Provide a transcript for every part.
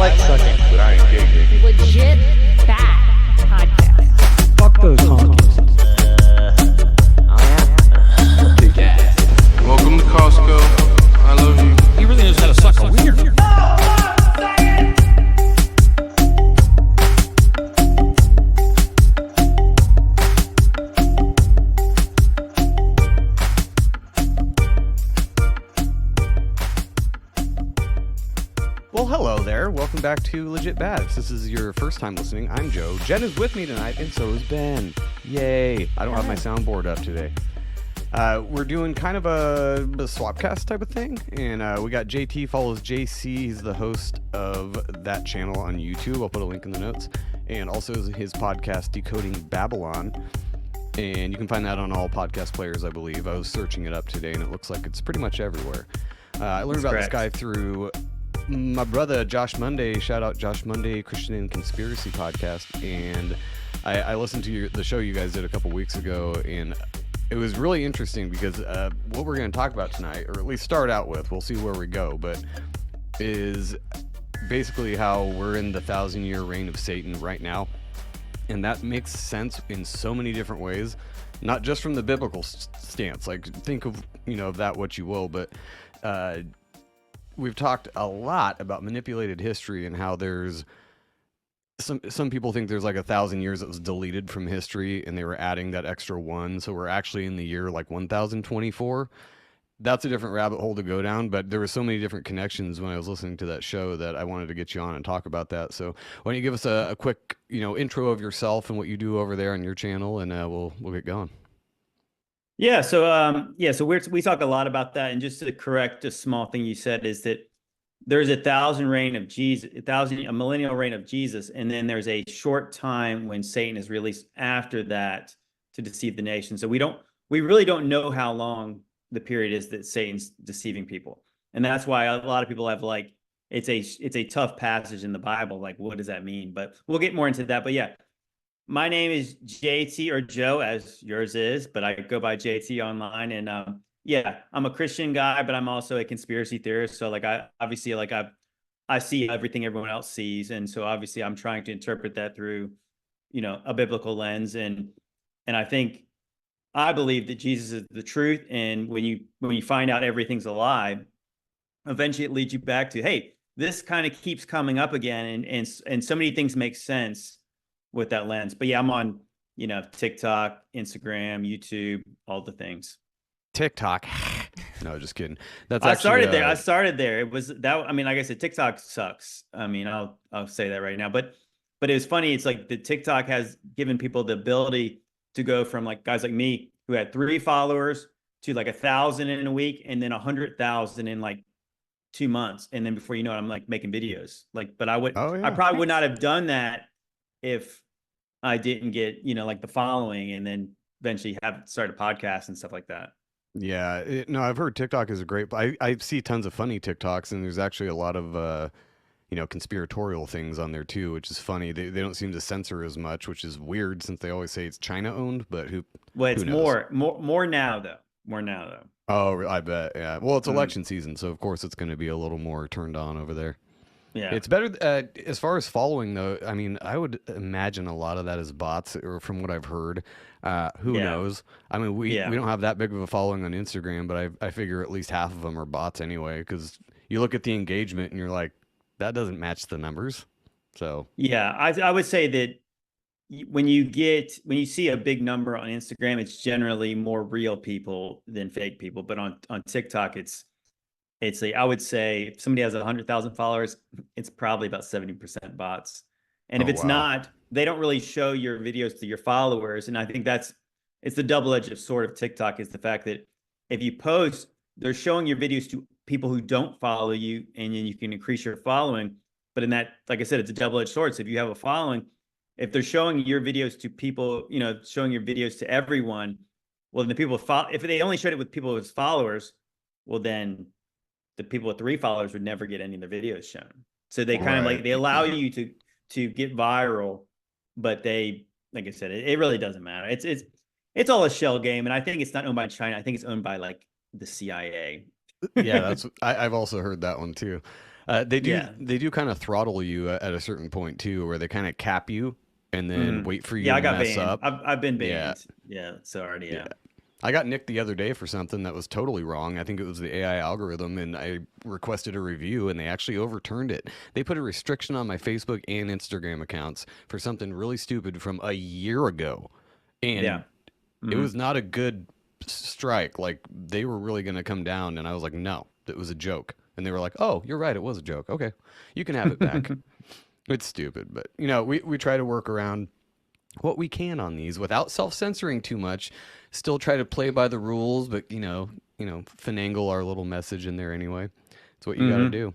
like sucking, but I ain't gay. Legit bad podcast. Fuck those honkies. Welcome to Costco. I love you. He really knows how to suck a wiener. Well, hello there. Welcome back to Legit Bad. If this is your first time listening, I'm Joe. Jen is with me tonight, and so is Ben. Yay. I don't have my soundboard up today. We're doing kind of a swapcast type of thing, and we got JTFollowsJC. He's the host of that channel on YouTube. I'll put a link in the notes. And also his podcast, Decoding Babylon. And you can find that on all podcast players, I believe. I was searching it up today, and it looks like it's pretty much everywhere. I learned about this guy through my brother Josh Monday. Shout out Josh Monday, Christian and Conspiracy podcast. And I listened to the show you guys did a couple weeks ago, and it was really interesting because what we're going to talk about tonight, or at least start out with, we'll see where we go, but is basically how we're in the 1,000-year reign of Satan right now. And that makes sense in so many different ways, not just from the biblical stance. Like, think of, of that what you will, but we've talked a lot about manipulated history and how there's some people think there's like 1,000 years that was deleted from history and they were adding that extra one. So we're actually in the year like 1024. That's a different rabbit hole to go down, but there were so many different connections when I was listening to that show that I wanted to get you on and talk about that. So why don't you give us a quick, intro of yourself and what you do over there on your channel, and we'll get going. Yeah. So we talk a lot about that, and just to correct a small thing you said is that there's a millennial reign of Jesus, and then there's a short time when Satan is released after that to deceive the nation. So we really don't know how long the period is that Satan's deceiving people, and that's why a lot of people have it's a tough passage in the Bible. Like, what does that mean? But we'll get more into that. But yeah. My name is JT, or Joe, as yours is, but I go by JT online. And I'm a Christian guy, but I'm also a conspiracy theorist. So I see everything everyone else sees, and so obviously I'm trying to interpret that through, a biblical lens. And I believe that Jesus is the truth. And when you find out everything's a lie, eventually it leads you back to, hey, this kind of keeps coming up again, and so many things make sense with that lens. But yeah, I'm on, TikTok, Instagram, YouTube, all the things. TikTok. No, just kidding. I started there. It was that. I mean, like I said, TikTok sucks. I mean, I'll say that right now. But it was funny. It's like the TikTok has given people the ability to go from like guys like me who had 3 followers to like 1,000 in a week, and then 100,000 in like 2 months. And then before you know it, I'm like making videos. But I probably would not have done that if I didn't get, like the following, and then eventually have started a podcast and stuff like that. Yeah, I've heard TikTok is a great, I see tons of funny TikToks, and there's actually a lot of, conspiratorial things on there too, which is funny. They don't seem to censor as much, which is weird since they always say it's China owned, but it's more now though. Oh, I bet. Yeah. Well, it's election season, so of course it's going to be a little more turned on over there. Yeah, it's better as far as following though. I mean, I would imagine a lot of that is bots, or from what I've heard. Who knows? I mean, we don't have that big of a following on Instagram, but I figure at least half of them are bots anyway. Because you look at the engagement and you're like, that doesn't match the numbers. So yeah, I would say that when you see a big number on Instagram, it's generally more real people than fake people. But on TikTok, I would say if somebody has 100,000 followers, it's probably about 70% bots. And if it's not, they don't really show your videos to your followers. And I think it's the double-edged sword of TikTok, is the fact that if you post, they're showing your videos to people who don't follow you, and then you can increase your following. But in that, like I said, it's a double-edged sword. So if you have a following, if they're showing your videos to people, showing your videos to everyone, well, then the people if they only showed it with people as followers, well, then the people with 3 followers would never get any of their videos shown. So they kind of they allow you to get viral, but they, like I said, it really doesn't matter. It's all a shell game, and I think it's not owned by China. I think it's owned by like the CIA. Yeah, I've also heard that one too. They do Yeah. they do kind of throttle you at a certain point too, where they kind of cap you and then wait for you Yeah, to I got mess banned. up. I've been Yeah, banned. Yeah, so already, yeah. yeah. I got nicked the other day for something that was totally wrong. I think it was the AI algorithm, and I requested a review, and they actually overturned it. They put a restriction on my Facebook and Instagram accounts for something really stupid from a year ago, Yeah. and it Mhm. was not a good strike. Like they were really going to come down, and I was like, no, it was a joke. And they were like, oh, you're right, it was a joke. Okay, you can have it back. It's stupid, but we try to work around what we can on these without self-censoring too much. Still try to play by the rules, but finagle our little message in there anyway. It's what you got to Mhm. do.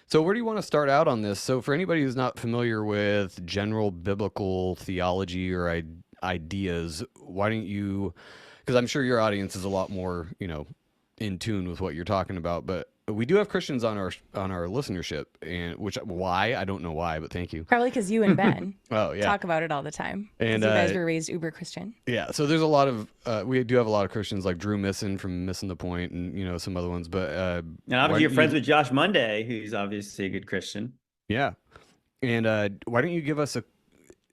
So where do you want to start out on this? So for anybody who's not familiar with general biblical theology or ideas, why don't you, because I'm sure your audience is a lot more, in tune with what you're talking about, but we do have Christians on our listenership, and why I don't know why, but thank you. Probably because you and Ben Oh yeah, talk about it all the time. and Because you guys were raised uber Christian. yeah, so there's a lot of we do have a lot of Christians like Drew Misson from Missing the Point, and some other ones. But And why obviously, you're don't friends you? with Josh Monday, who's obviously a good Christian. Yeah, and why don't you give us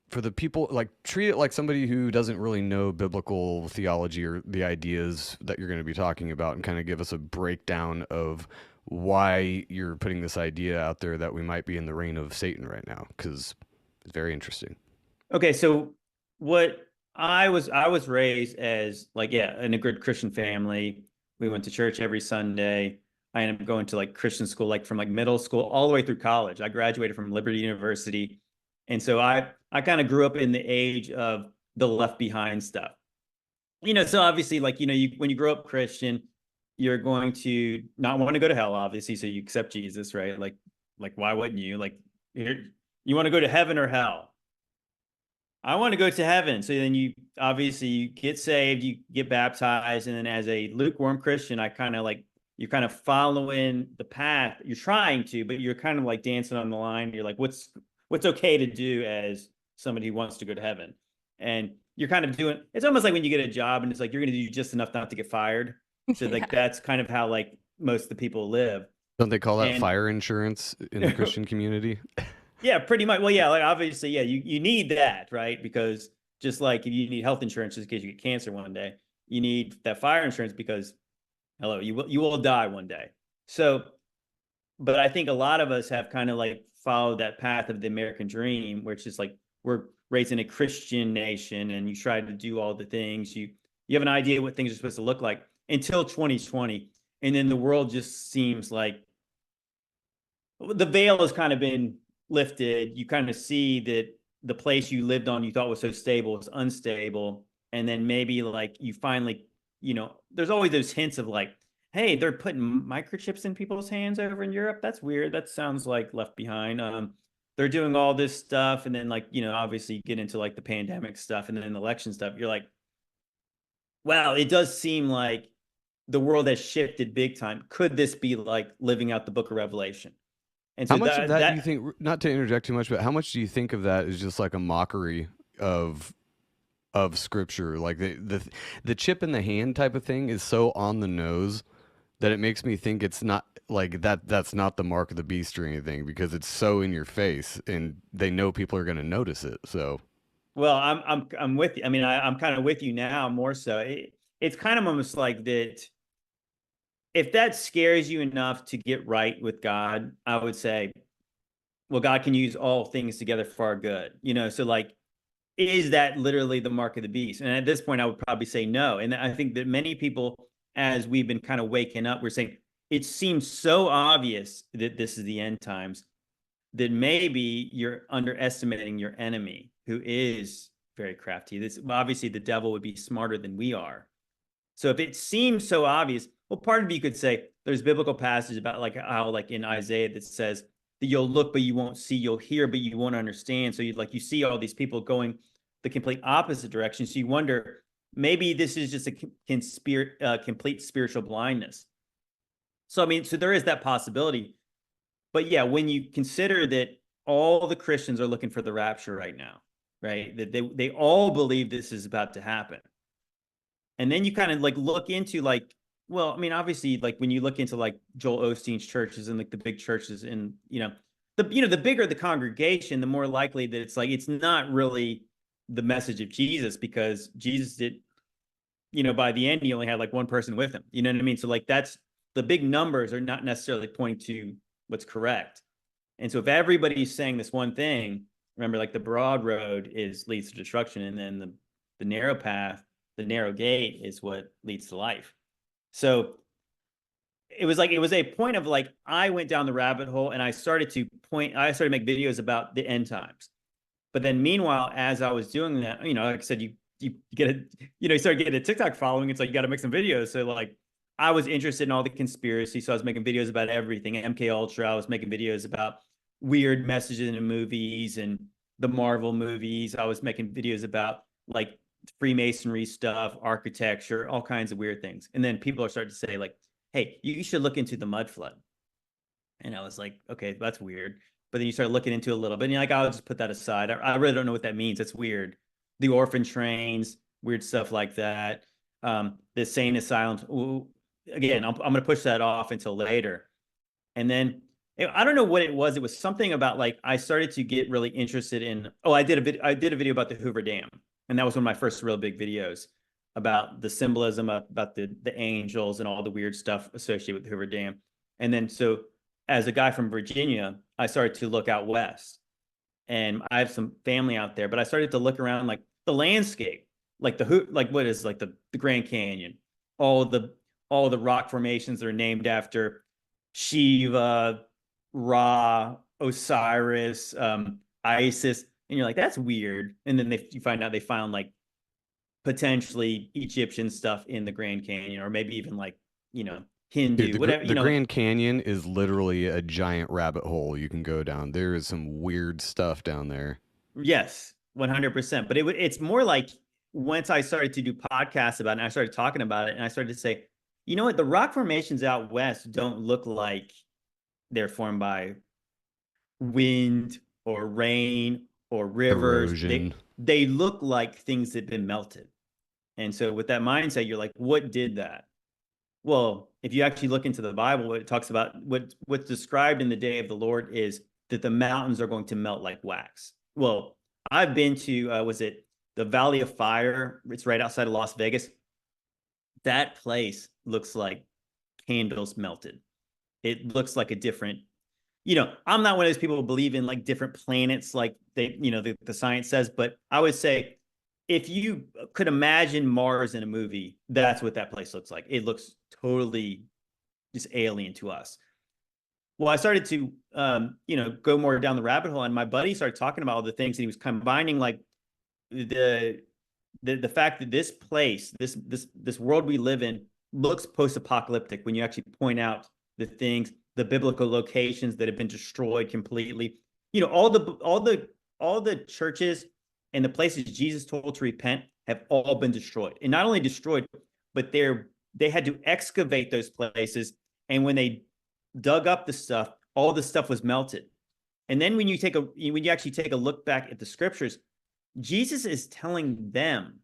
for the people, like, treat it like somebody who doesn't really know biblical theology or the ideas that you're going to be talking about, and kind of give us a breakdown of why you're putting this idea out there that we might be in the reign of Satan right now, because it's very interesting. Okay, so what I was raised as, like, yeah, in a good Christian family. We went to church every Sunday. I ended up going to like Christian school, like from like middle school all the way through college. I graduated from Liberty University. And so I kind of grew up in the age of the Left Behind stuff. So obviously, like, when you grow up Christian, you're going to not want to go to hell, obviously. So you accept Jesus, right? Like why wouldn't you? Like, you want to go to heaven or hell? I want to go to heaven. So then you get saved, you get baptized, and then as a lukewarm Christian, you're kind of following the path. You're trying to, but you're kind of like dancing on the line. You're like, what's okay to do as somebody who wants to go to heaven? And you're kind of doing, it's almost like when you get a job and it's like you're going to do just enough not to get fired. So like that's kind of how like most of the people live. Don't they call that And fire insurance in the Christian community? yeah, pretty much. Well, yeah, like obviously, yeah, you need that, right? Because just like if you need health insurance just in case you get cancer one day, you need that fire insurance because hello, you will die one day. So, but I think a lot of us have kind of like followed that path of the American dream, where it's just like we're raised in a Christian nation and you try to do all the things. You have an idea what things are supposed to look like until 2020. And then the world just seems like the veil has kind of been lifted. You kind of see that the place you lived on you thought was so stable is unstable. And then maybe like you finally, there's always those hints of like, hey, they're putting microchips in people's hands over in Europe. That's weird. That sounds like Left Behind. They're doing all this stuff. And then like, obviously you get into like the pandemic stuff and then the election stuff. You're like, wow, it does seem like the world has shifted big time. Could this be like living out the book of Revelation? And How so much of that do you that think, not to interject too much, but how much do you think of that is just like a mockery of scripture? Like the chip in the hand type of thing is so on the nose that it makes me think it's not like that's not the mark of the beast or anything, because it's so in your face and they know people are going to notice it. So well, I'm with you. I mean, I'm kind of with you now more so. It's kind of almost like that. If that scares you enough to get right with God, I would say, well, God can use all things together for our good. So like, is that literally the mark of the beast? And at this point, I would probably say no. And I think that many people, as we've been kind of waking up, we're saying it seems so obvious that this is the end times that maybe you're underestimating your enemy, who is very crafty. This obviously the devil would be smarter than we are. So if it seems so obvious, well, part of you could say there's biblical passage about like how like in Isaiah that says that you'll look but you won't see, you'll hear but you won't understand. So you see all these people going the complete opposite direction. So you wonder, maybe this is just a complete spiritual blindness. So I mean, so there is that possibility. But yeah, when you consider that all the Christians are looking for the rapture right now, right? That they all believe this is about to happen. And then you kind of like look into like Well, I mean, obviously, like when you look into like Joel Osteen's churches and like the big churches, and the bigger the congregation, the more likely that it's like it's not really the message of Jesus, because Jesus did, by the end he only had like one person with him. You know what I mean? So like that's the big numbers are not necessarily pointing to what's correct. And so if everybody's saying this one thing, remember, like the broad road leads to destruction, and then the narrow path, the narrow gate is what leads to life. So it was a point of like I went down the rabbit hole and I started to make videos about the end times. But then meanwhile, as I was doing that, like I said, you get you start getting a TikTok following. It's like you got to make some videos. So like I was interested in all the conspiracy, so I was making videos about everything. MK Ultra. I was making videos about weird messages in the movies and the Marvel movies. I was making videos about like Freemasonry stuff, architecture, all kinds of weird things. And then people are starting to say like, hey, you should look into the mud flood. And I was like, okay, that's weird. But then you start looking into it a little bit, and you're like, I'll just put that aside. I really don't know what that means. That's weird. The orphan trains, weird stuff like that. The insane asylums. Ooh, again, I'm going to push that off until later. And then I don't know what it was. It was something about like I started to get really interested in. Oh, I did a video about the Hoover Dam, and that was one of my first real big videos about the symbolism about the angels and all the weird stuff associated with the Hoover Dam. And then so as a guy from Virginia, I started to look out west, and I have some family out there, but I started to look around like the landscape, like what is like the Grand Canyon, all the rock formations that are named after Shiva, Ra, Osiris, Isis, and you're like, that's weird. And then you find out they found like potentially Egyptian stuff in the Grand Canyon, or maybe even like, Hindu, Dude, whatever. the Grand Canyon is literally a giant rabbit hole you can go down. There is some weird stuff down there. Yes, 100%. But it's more like once I started to do podcasts about it, and I started talking about it, and I started to say, you know what, the rock formations out west don't look like they're formed by wind or rain or rivers. Erosion. They look like things that have been melted. And so with that mindset, you're like, what did that? Well, if you actually look into the Bible, it talks about what's described in the day of the Lord is that the mountains are going to melt like wax. Well, I've been to, was it the Valley of Fire? It's right outside of Las Vegas. That place looks like candles melted. It looks like a different, I'm not one of those people who believe in like different planets, like the science says, but I would say if you could imagine Mars in a movie, that's what that place looks like. It looks totally just alien to us. Well, I started to, go more down the rabbit hole, and my buddy started talking about all the things, and he was combining like the fact that this place, this world we live in, looks post-apocalyptic when you actually point out the things, the biblical locations that have been destroyed completely. All the churches and the places Jesus told to repent have all been destroyed. And not only destroyed, but they had to excavate those places. And when they dug up the stuff, all the stuff was melted. And then when you actually take a look back at the scriptures, Jesus is telling them,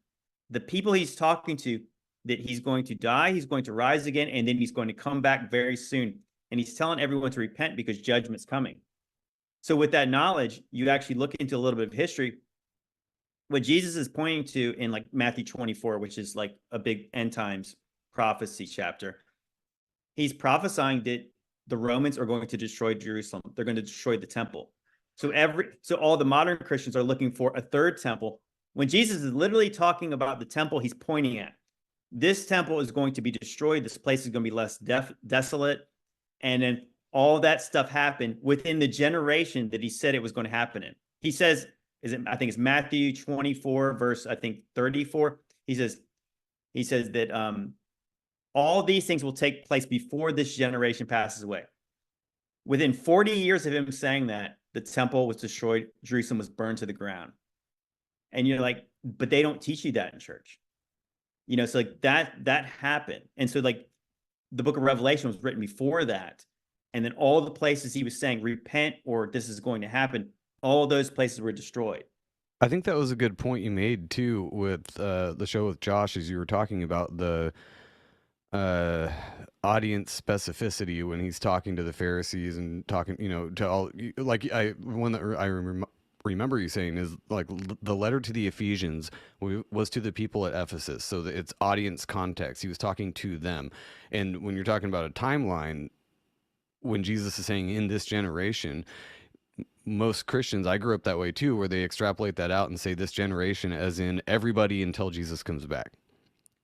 the people he's talking to, that he's going to die, he's going to rise again, and then he's going to come back very soon. And he's telling everyone to repent because judgment's coming. So with that knowledge, you actually look into a little bit of history. What Jesus is pointing to in like Matthew 24, which is like a big end times prophecy chapter, he's prophesying that the Romans are going to destroy Jerusalem. They're going to destroy the temple. So all the modern Christians are looking for a third temple, when Jesus is literally talking about the temple he's pointing at. This temple is going to be destroyed. This place is going to be less desolate. And then all that stuff happened within the generation that he said it was going to happen in. He says, I think it's Matthew 24, verse, 34. He says that all these things will take place before this generation passes away. Within 40 years of him saying that, the temple was destroyed, Jerusalem was burned to the ground. And you're like, but they don't teach you that in church. So like that happened. And so like the book of Revelation was written before that. And then all the places he was saying, repent, or this is going to happen, all those places were destroyed. I think that was a good point you made too with the show with Josh, as you were talking about the uh, audience specificity when he's talking to the Pharisees and talking, to all, like one that I remember you saying is like the letter to the Ephesians was to the people at Ephesus. So that it's audience context. He was talking to them. And when you're talking about a timeline, when Jesus is saying in this generation, most Christians, I grew up that way too, where they extrapolate that out and say this generation as in everybody until Jesus comes back.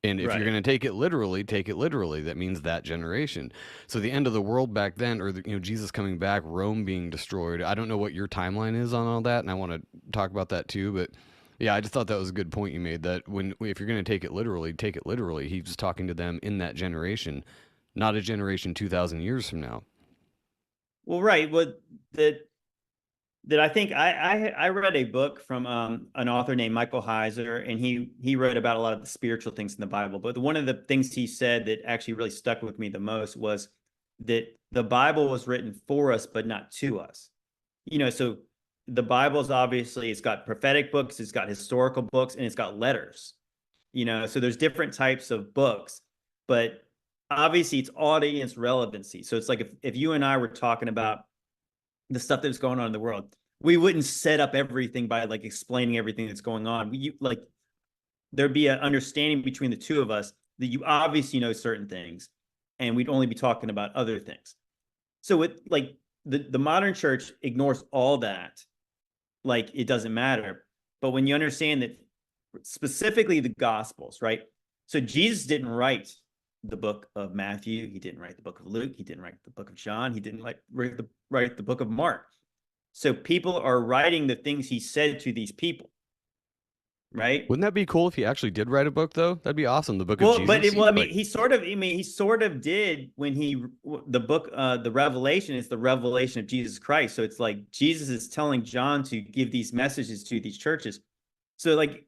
And if you're going to take it literally, take it literally. That means that generation. So the end of the world back then, or Jesus coming back, Rome being destroyed. I don't know what your timeline is on all that, and I want to talk about that too. But yeah, I just thought that was a good point you made. That if you're going to take it literally, take it literally. He was talking to them in that generation, not a generation 2,000 years from now. Well, right. Well, that I think I read a book from an author named Michael Heiser, and he wrote about a lot of the spiritual things in the Bible. But one of the things he said that actually really stuck with me the most was that the Bible was written for us, but not to us. So the Bible is obviously, it's got prophetic books, it's got historical books, and it's got letters. So there's different types of books, but obviously it's audience relevancy. So it's like if you and I were talking about the stuff that's going on in the world, we wouldn't set up everything by like explaining everything that's going on. There'd be an understanding between the two of us that you obviously know certain things, and we'd only be talking about other things. So the modern church ignores all that, like it doesn't matter. But when you understand that specifically the Gospels, right? So Jesus didn't write the book of Matthew. He didn't write the book of Luke. He didn't write the book of John. He didn't write the book of Mark. So people are writing the things he said to these people, right? Wouldn't that be cool if he actually did write a book, though? That'd be awesome. The book of Jesus. He sort of did when the Revelation is the revelation of Jesus Christ. So it's like Jesus is telling John to give these messages to these churches. So like,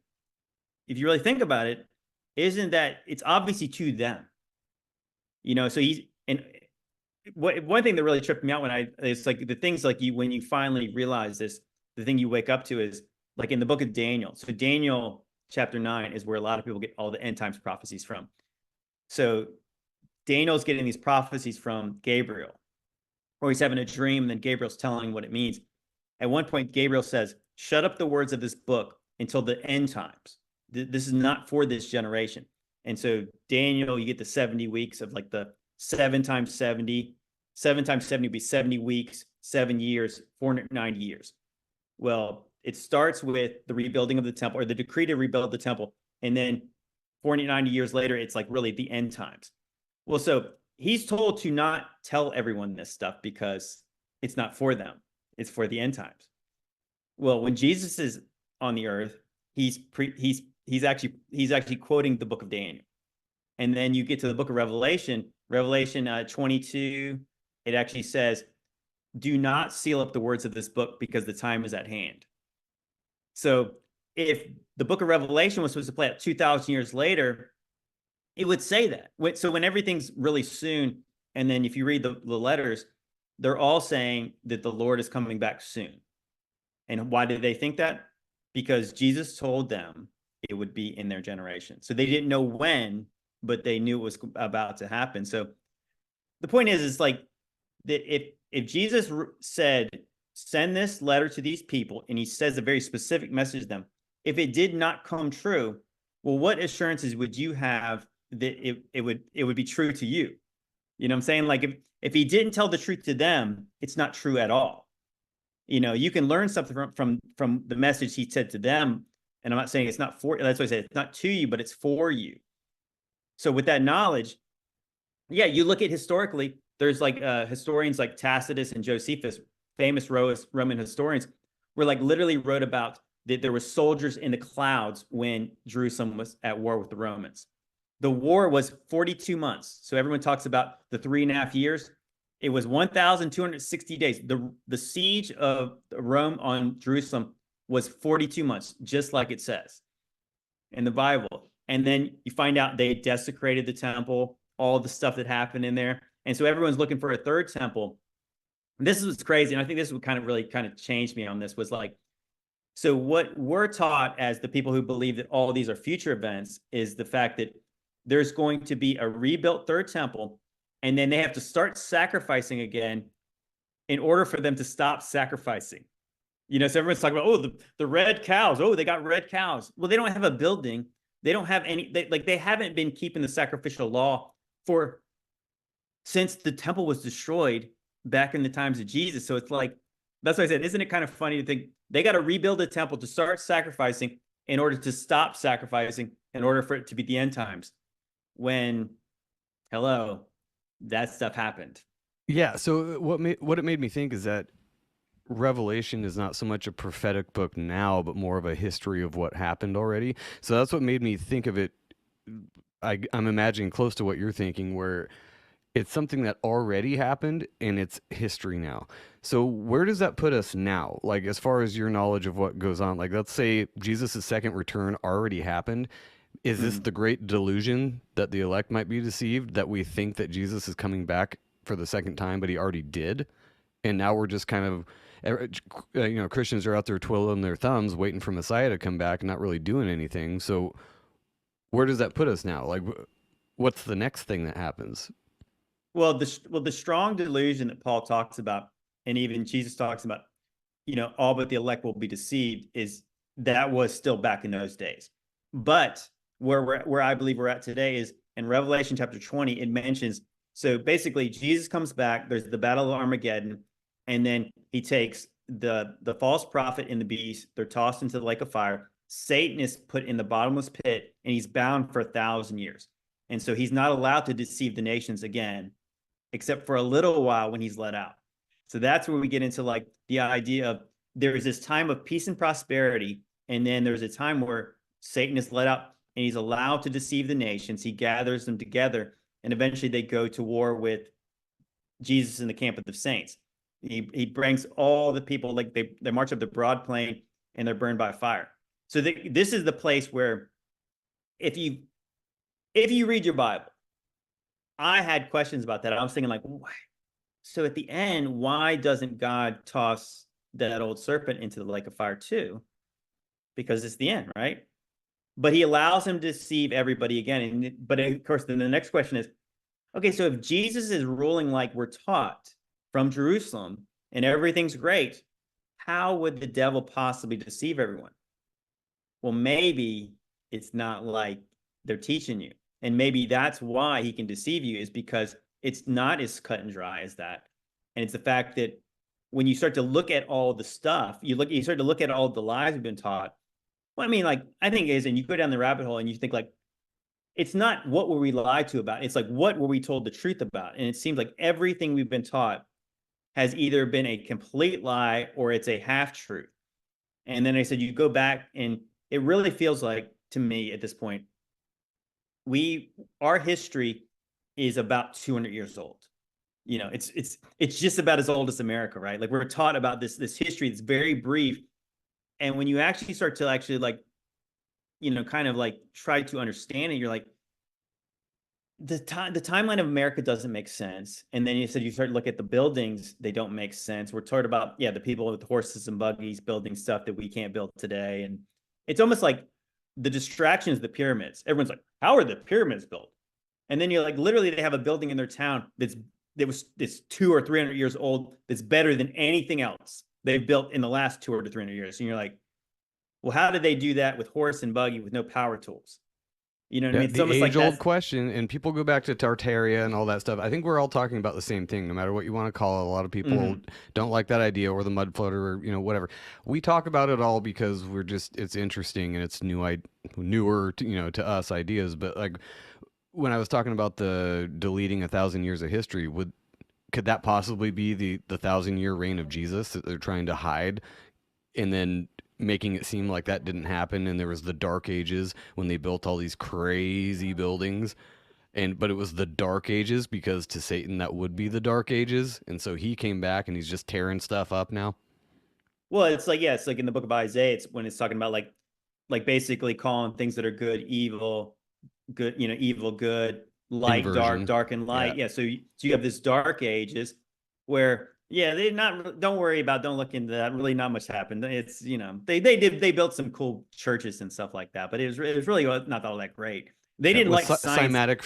if you really think about it, isn't that it's obviously to them? So one thing that really tripped me out it's like the things like when you finally realize this, the thing you wake up to is like in the book of Daniel. So Daniel chapter 9 is where a lot of people get all the end times prophecies from. So Daniel's getting these prophecies from Gabriel, or he's having a dream, and then Gabriel's telling him what it means. At one point, Gabriel says, "Shut up the words of this book until the end times. This is not for this generation." And so Daniel, you get the 70 weeks of like the 7 times 70. 7 times 70 would be 70 weeks, 7 years, 490 years. Well, it starts with the rebuilding of the temple, or the decree to rebuild the temple. And then 490 years later, it's like really the end times. Well, so he's told to not tell everyone this stuff because it's not for them. It's for the end times. Well, when Jesus is on the earth, he's actually quoting the book of Daniel. And then you get to the book of Revelation 22, it actually says, "Do not seal up the words of this book because the time is at hand." So if the book of Revelation was supposed to play out 2,000 years later, it would say that. So when everything's really soon, and then if you read the letters, they're all saying that the Lord is coming back soon. And why did they think that? Because Jesus told them it would be in their generation. So they didn't know when, but they knew it was about to happen. So the point is like that if Jesus said, "Send this letter to these people," and he says a very specific message to them, if it did not come true, well, what assurances would you have that it would be true to you? You know what I'm saying? Like if he didn't tell the truth to them, it's not true at all. You can learn something from the message he said to them. And I'm not saying it's not for, that's what I said, it's not to you, but it's for you. So with that knowledge, yeah, you look at historically, there's like historians like Tacitus and Josephus, famous Roman historians, were like literally wrote about that there were soldiers in the clouds when Jerusalem was at war with the Romans. The war was 42 months. So everyone talks about the 3.5 years. It was 1,260 days. The siege of Rome on Jerusalem was 42 months, just like it says in the Bible. And then you find out they desecrated the temple, all the stuff that happened in there. And so everyone's looking for a third temple. And this is crazy. And I think this would really changed me on this, was like, so what we're taught as the people who believe that all of these are future events is the fact that there's going to be a rebuilt third temple, and then they have to start sacrificing again in order for them to stop sacrificing. So everyone's talking about, oh, the red cows. Oh, they got red cows. Well, they don't have a building. They don't have any, they haven't been keeping the sacrificial law since the temple was destroyed back in the times of Jesus. So it's like, that's why I said, isn't it kind of funny to think they got to rebuild the temple to start sacrificing in order to stop sacrificing, in order for it to be the end times, when, hello, that stuff happened. Yeah. So what it made me think is that Revelation is not so much a prophetic book now, but more of a history of what happened already. So that's what made me think of it. I'm imagining close to what you're thinking, where it's something that already happened and it's history now. So where does that put us now? Like, as far as your knowledge of what goes on, like, let's say Jesus' second return already happened. Is this the great delusion that the elect might be deceived, that we think that Jesus is coming back for the second time, but he already did? And now we're just kind of, Christians are out there twiddling their thumbs, waiting for Messiah to come back and not really doing anything. So where does that put us now? Like, what's the next thing that happens? Well, the strong delusion that Paul talks about, and even Jesus talks about, all but the elect will be deceived, is that was still back in those days. But where I believe we're at today is in Revelation chapter 20, it mentions, so basically Jesus comes back, there's the battle of Armageddon, and then he takes the false prophet and the beast, they're tossed into the lake of fire. Satan is put in the bottomless pit, and he's bound for 1,000 years. And so he's not allowed to deceive the nations again, except for a little while when he's let out. So that's where we get into like the idea of there is this time of peace and prosperity, and then there's a time where Satan is let out and he's allowed to deceive the nations. He gathers them together, and eventually they go to war with Jesus in the camp of the saints. He brings all the people, like they march up the broad plain and they're burned by fire. So this is the place where if you read your Bible, I had questions about that. I was thinking like, so at the end, why doesn't God toss that old serpent into the lake of fire too? Because it's the end, right? But he allows him to deceive everybody again. But of course, then the next question is, okay, so if Jesus is ruling like we're taught from Jerusalem and everything's great, how would the devil possibly deceive everyone? Well, maybe it's not like they're teaching you. And maybe that's why he can deceive you, is because it's not as cut and dry as that. And it's the fact that when you start to look at all the stuff, you start to look at all the lies we've been taught. Well, I mean, like, I think and you go down the rabbit hole and you think like, it's not what were we lied to about. It's like, what were we told the truth about? And it seems like everything we've been taught has either been a complete lie or it's a half truth. And then I said, you go back and it really feels like, to me at this point, our history is about 200 years old. It's just about as old as America, right? Like, we're taught about this history that's very brief. And when you actually start to like, kind of like try to understand it, you're like, the timeline of America doesn't make sense. And then you start to look at the buildings, they don't make sense. We're taught about, the people with horses and buggies building stuff that we can't build today. And it's almost like the distractions, the pyramids. Everyone's like, how are the pyramids built? And then you're like, literally, they have a building in their town that's 200 or 300 years old that's better than anything else they've built in the last 200 to 300 years. And you're like, well, how did they do that with horse and buggy with no power tools? You know what I mean? It's the almost like age-old question, and people go back to Tartaria and all that stuff. I think we're all talking about the same thing, no matter what you want to call it. A lot of people don't like that idea, or the mud floater, or whatever. We talk about it all because it's interesting and it's newer to us ideas. But like when I was talking about the deleting 1,000 years of history, could that possibly be the 1,000-year reign of Jesus that they're trying to hide, and then making it seem like that didn't happen, and there was the Dark Ages when they built all these crazy buildings, but it was the Dark Ages because to Satan that would be the Dark Ages, and so he came back and he's just tearing stuff up now? Well, it's like in the book of Isaiah, it's when it's talking about like basically calling things that are good evil, good, evil good, light Inversion. dark and light. Yeah. So you have this Dark Ages where don't look into that. Really not much happened. It's, they built some cool churches and stuff like that, but it was really not all that great. They didn't with like science. cymatic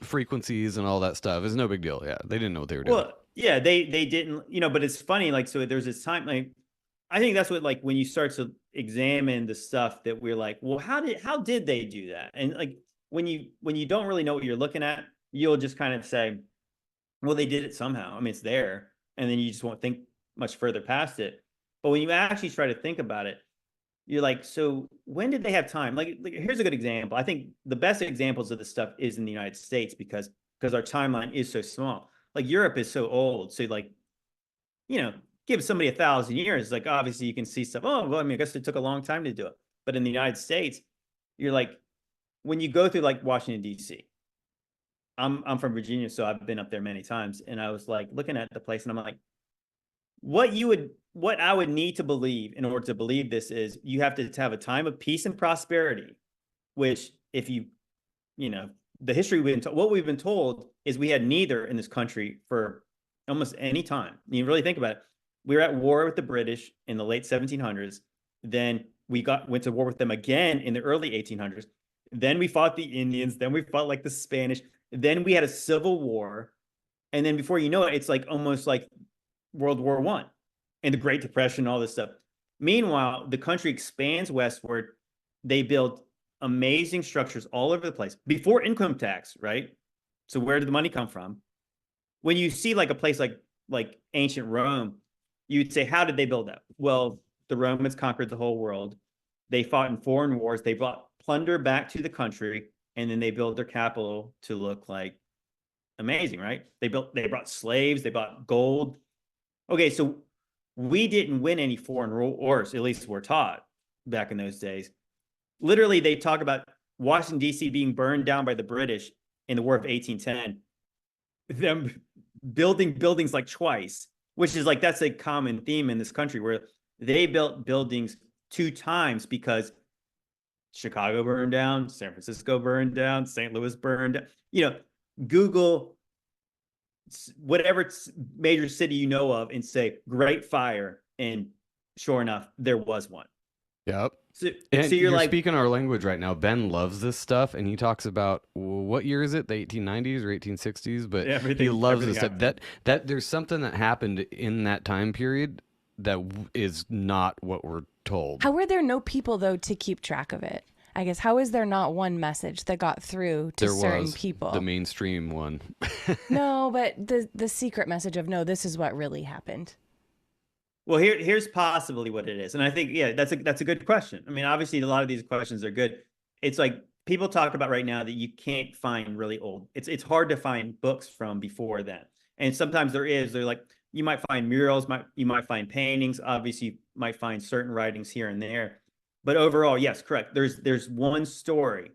frequencies and all that stuff. It's no big deal. Yeah, they didn't know what they were doing. Well, yeah, they didn't, but it's funny. Like, so there's this time, like, I think that's what, like, when you start to examine the stuff that we're like, well, how did they do that? And like, when you don't really know what you're looking at, you'll just kind of say, well, they did it somehow. I mean, it's there. And then you just won't think much further past it. But when you actually try to think about it, you're like, so when did they have time? Like here's a good example. I think the best examples of this stuff is in the United States because our timeline is so small. Like Europe is so old. So like, give somebody 1,000 years, like obviously you can see stuff. Oh, well, I mean, I guess it took a long time to do it. But in the United States, you're like, when you go through like Washington, D.C., I'm from Virginia, so I've been up there many times. And I was like looking at the place and I'm like, what I would need to believe in order to believe this is you have to have a time of peace and prosperity, which if the history what we've been told is we had neither in this country for almost any time. You really think about it. We were at war with the British in the late 1700s. Then we went to war with them again in the early 1800s. Then we fought the Indians. Then we fought like the Spanish. Then we had a civil war. And then before you know it, it's like almost like World War I and the Great Depression, all this stuff. Meanwhile, the country expands westward. They build amazing structures all over the place before income tax, right? So where did the money come from? When you see like a place like ancient Rome, you'd say, how did they build that? Well, the Romans conquered the whole world. They fought in foreign wars. They brought plunder back to the country, and then they built their capital to look like amazing, right? They brought slaves. They brought gold. Okay, so we didn't win any foreign wars, at least we're taught back in those days. Literally, they talk about Washington, D.C. being burned down by the British in the War of 1810. Them building buildings like twice, which is like, that's a common theme in this country where they built buildings 2 times because Chicago burned down, San Francisco burned down, St. Louis burned down. Google whatever major city you know of and say Great Fire, and sure enough, there was one. Yep. So And you're like, speaking our language right now. Ben loves this stuff, and he talks about what year is it? The 1890s or 1860s? But he loves this stuff. That there's something that happened in that time period that is not what we're told. How were there no people though to keep track of it? I guess, how is there not one message that got through to certain people? The mainstream one. No, but the secret message of, no, this is what really happened. Well, here's possibly what it is. And I think, yeah, that's a good question. I mean, obviously, a lot of these questions are good. It's like people talk about right now that you can't find really old. It's hard to find books from before then. And sometimes they're like, you might find murals, you might find paintings. Obviously, you might find certain writings here and there. But overall, yes, correct. There's one story.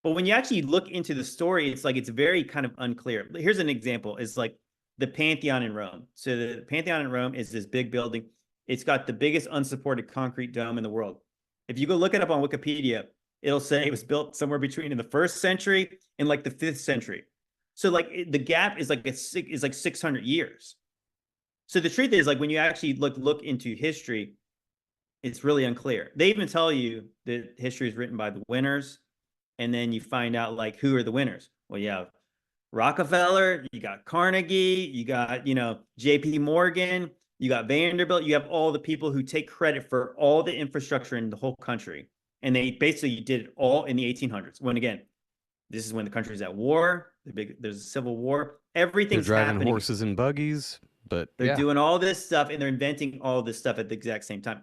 But when you actually look into the story, it's like it's very kind of unclear. Here's an example. It's like the Pantheon in Rome. So the Pantheon in Rome is this big building. It's got the biggest unsupported concrete dome in the world. If you go look it up on Wikipedia, it'll say it was built somewhere between in the 1st century and like the 5th century. So like the gap is like 600 years. So the truth is, like, when you actually look into history, it's really unclear. They even tell you that history is written by the winners, and then you find out like who are the winners. Well, you have Rockefeller, you got Carnegie, you got J.P. Morgan, you got Vanderbilt. You have all the people who take credit for all the infrastructure in the whole country, and they basically did it all in the 1800s. When again, this is when the country's at war. There's a civil war. Everything's they're driving happening. Horses and buggies, but they're doing all this stuff, and they're inventing all this stuff at the exact same time.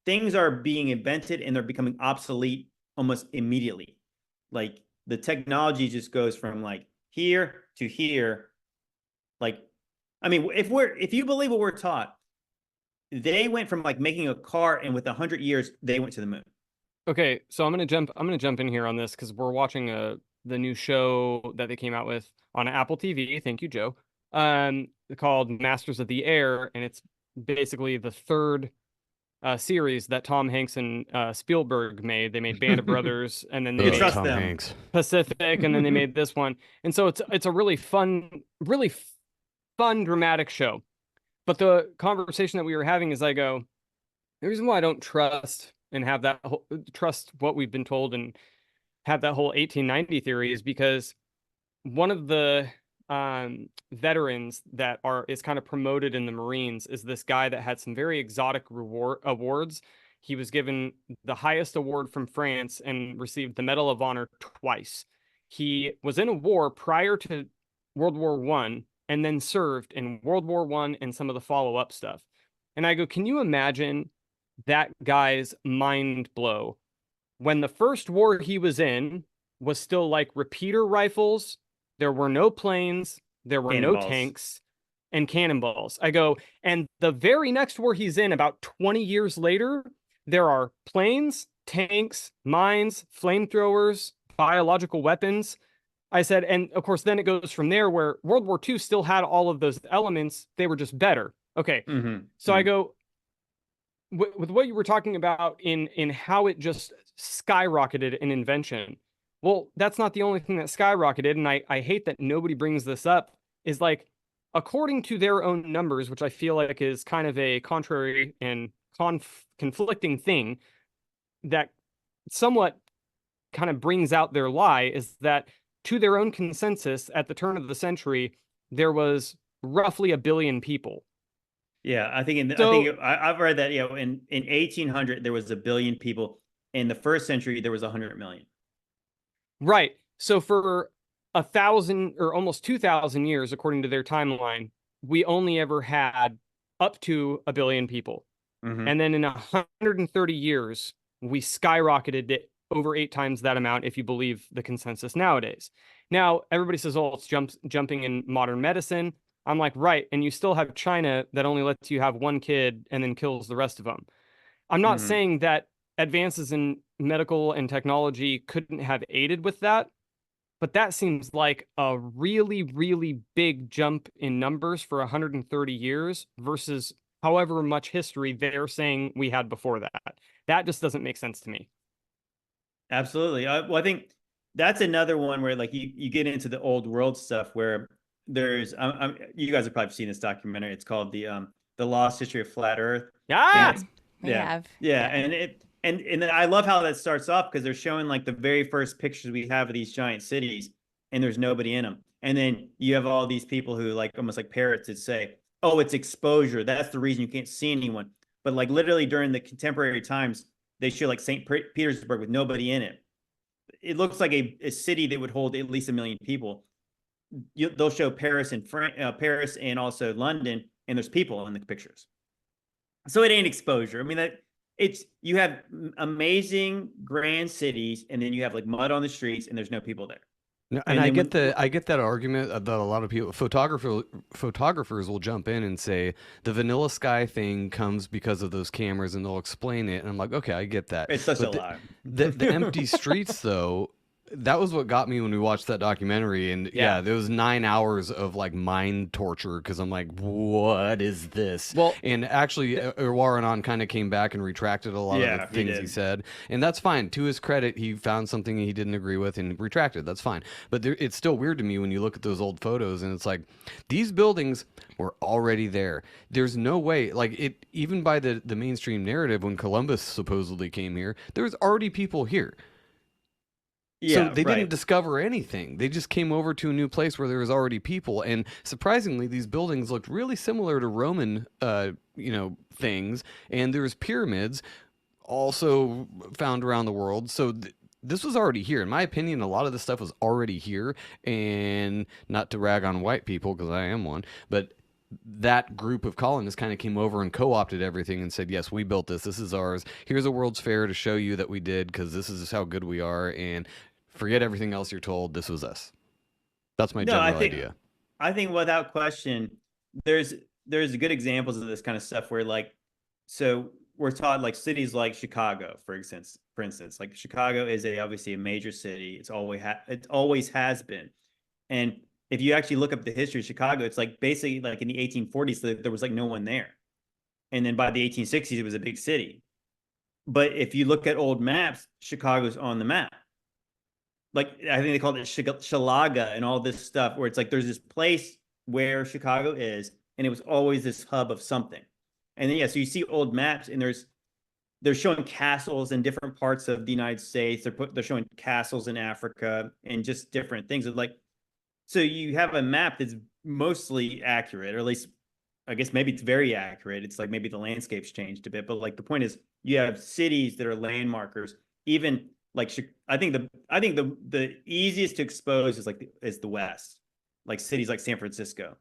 Things are being invented and they're becoming obsolete almost immediately. Like the technology just goes from like here to here. Like, I mean, if you believe what we're taught, they went from like making a car, and with 100 years, they went to the moon. Okay, so I'm gonna jump in here on this because we're watching the new show that they came out with on Apple TV. Thank you, Joe. Called Masters of the Air, and it's basically the 3rd series that Tom Hanks and Spielberg made. They made Band of Brothers, and then they made trust Tom them. Hanks. Pacific, and then they made this one. And so it's a really fun, dramatic show. But the conversation that we were having is, I go, the reason why I don't trust and have that trust what we've been told and have that whole 1890 theory is because one of the veterans that is kind of promoted in the Marines is this guy that had some very exotic awards. He was given the highest award from France and received the Medal of Honor twice. He was in a war prior to World War One and then served in World War One and some of the follow-up stuff. And I go, can you imagine that guy's mind blow when the first war he was in was still like repeater rifles? There were no planes, there were no tanks, and cannonballs. I go, and the very next war he's in, about 20 years later, there are planes, tanks, mines, flamethrowers, biological weapons. I said, and of course, then it goes from there where World War II still had all of those elements. They were just better. Okay. So I go, with what you were talking about in how it just skyrocketed in invention. Well, that's not the only thing that skyrocketed, and I hate that nobody brings this up, is like, according to their own numbers, which I feel like is kind of a contrary and conflicting thing that somewhat kind of brings out their lie, is that to their own consensus at the turn of the century, there was roughly 1 billion people. Yeah, I think I've read that, in 1800 there was 1 billion people. In the first century there was 100 million. Right. So for 1,000 or almost 2,000 years, according to their timeline, we only ever had up to 1 billion people. And then in 130 years, we skyrocketed it over 8 times that amount, if you believe the consensus nowadays. Now, everybody says, oh, it's jumping in modern medicine. I'm like, right. And you still have China that only lets you have 1 kid and then kills the rest of them. I'm not saying that advances in medical and technology couldn't have aided with that, but that seems like a really, really big jump in numbers for 130 years versus however much history they're saying we had before that. That just doesn't make sense to me. Absolutely. Well, I think that's another one where like you get into the old world stuff where there's you guys have probably seen this documentary. It's called the Lost History of Flat Earth. Yeah. And I love how that starts off because they're showing like the very first pictures we have of these giant cities and there's nobody in them. And then you have all these people who like almost like parrots that say, oh, it's exposure. That's the reason you can't see anyone. But like literally during the contemporary times, they show like St. Petersburg with nobody in it. It looks like a city that would hold at least 1 million people. They'll show Paris and also London, and there's people in the pictures. So it ain't exposure. I mean, you have amazing grand cities, and then you have like mud on the streets, and there's no people there. No, and I get that argument that a lot of people, photographers will jump in and say the vanilla sky thing comes because of those cameras, and they'll explain it. And I'm like, okay, I get that. It's such a lie. The empty streets, though. That was what got me when we watched that documentary, and yeah there was 9 hours of like mind torture because I'm like, what is this? Well, and actually, Irwaranon kind of came back and retracted a lot of the things he said, and that's fine. To his credit, he found something he didn't agree with and retracted. That's fine, but it's still weird to me when you look at those old photos and it's like these buildings were already there. There's no way, like it even by the mainstream narrative when Columbus supposedly came here, there was already people here. So they didn't discover anything. They just came over to a new place where there was already people. And surprisingly, these buildings looked really similar to Roman, things. And there's pyramids also found around the world. So this was already here. In my opinion, a lot of this stuff was already here. And not to rag on white people, because I am one, but that group of colonists kind of came over and co-opted everything and said, yes, we built this. This is ours. Here's a World's Fair to show you that we did because this is how good we are. And forget everything else you're told. This was us. That's my general idea. I think without question, there's good examples of this kind of stuff where like, so we're taught like cities like Chicago, for instance, like Chicago is obviously a major city. It always has been. And if you actually look up the history of Chicago, it's like basically like in the 1840s, there was like no one there. And then by the 1860s, it was a big city. But if you look at old maps, Chicago's on the map. Like, I think they called it Shalaga and all this stuff, where it's like there's this place where Chicago is, and it was always this hub of something. And then, so you see old maps, and there's they're showing castles in different parts of the United States. They're showing castles in Africa and just different things. Like, so you have a map that's mostly accurate, or at least I guess maybe it's very accurate. It's like maybe the landscape's changed a bit, but like the point is you have cities that are landmarkers. Even like I think the easiest to expose is the West, like cities like San Francisco.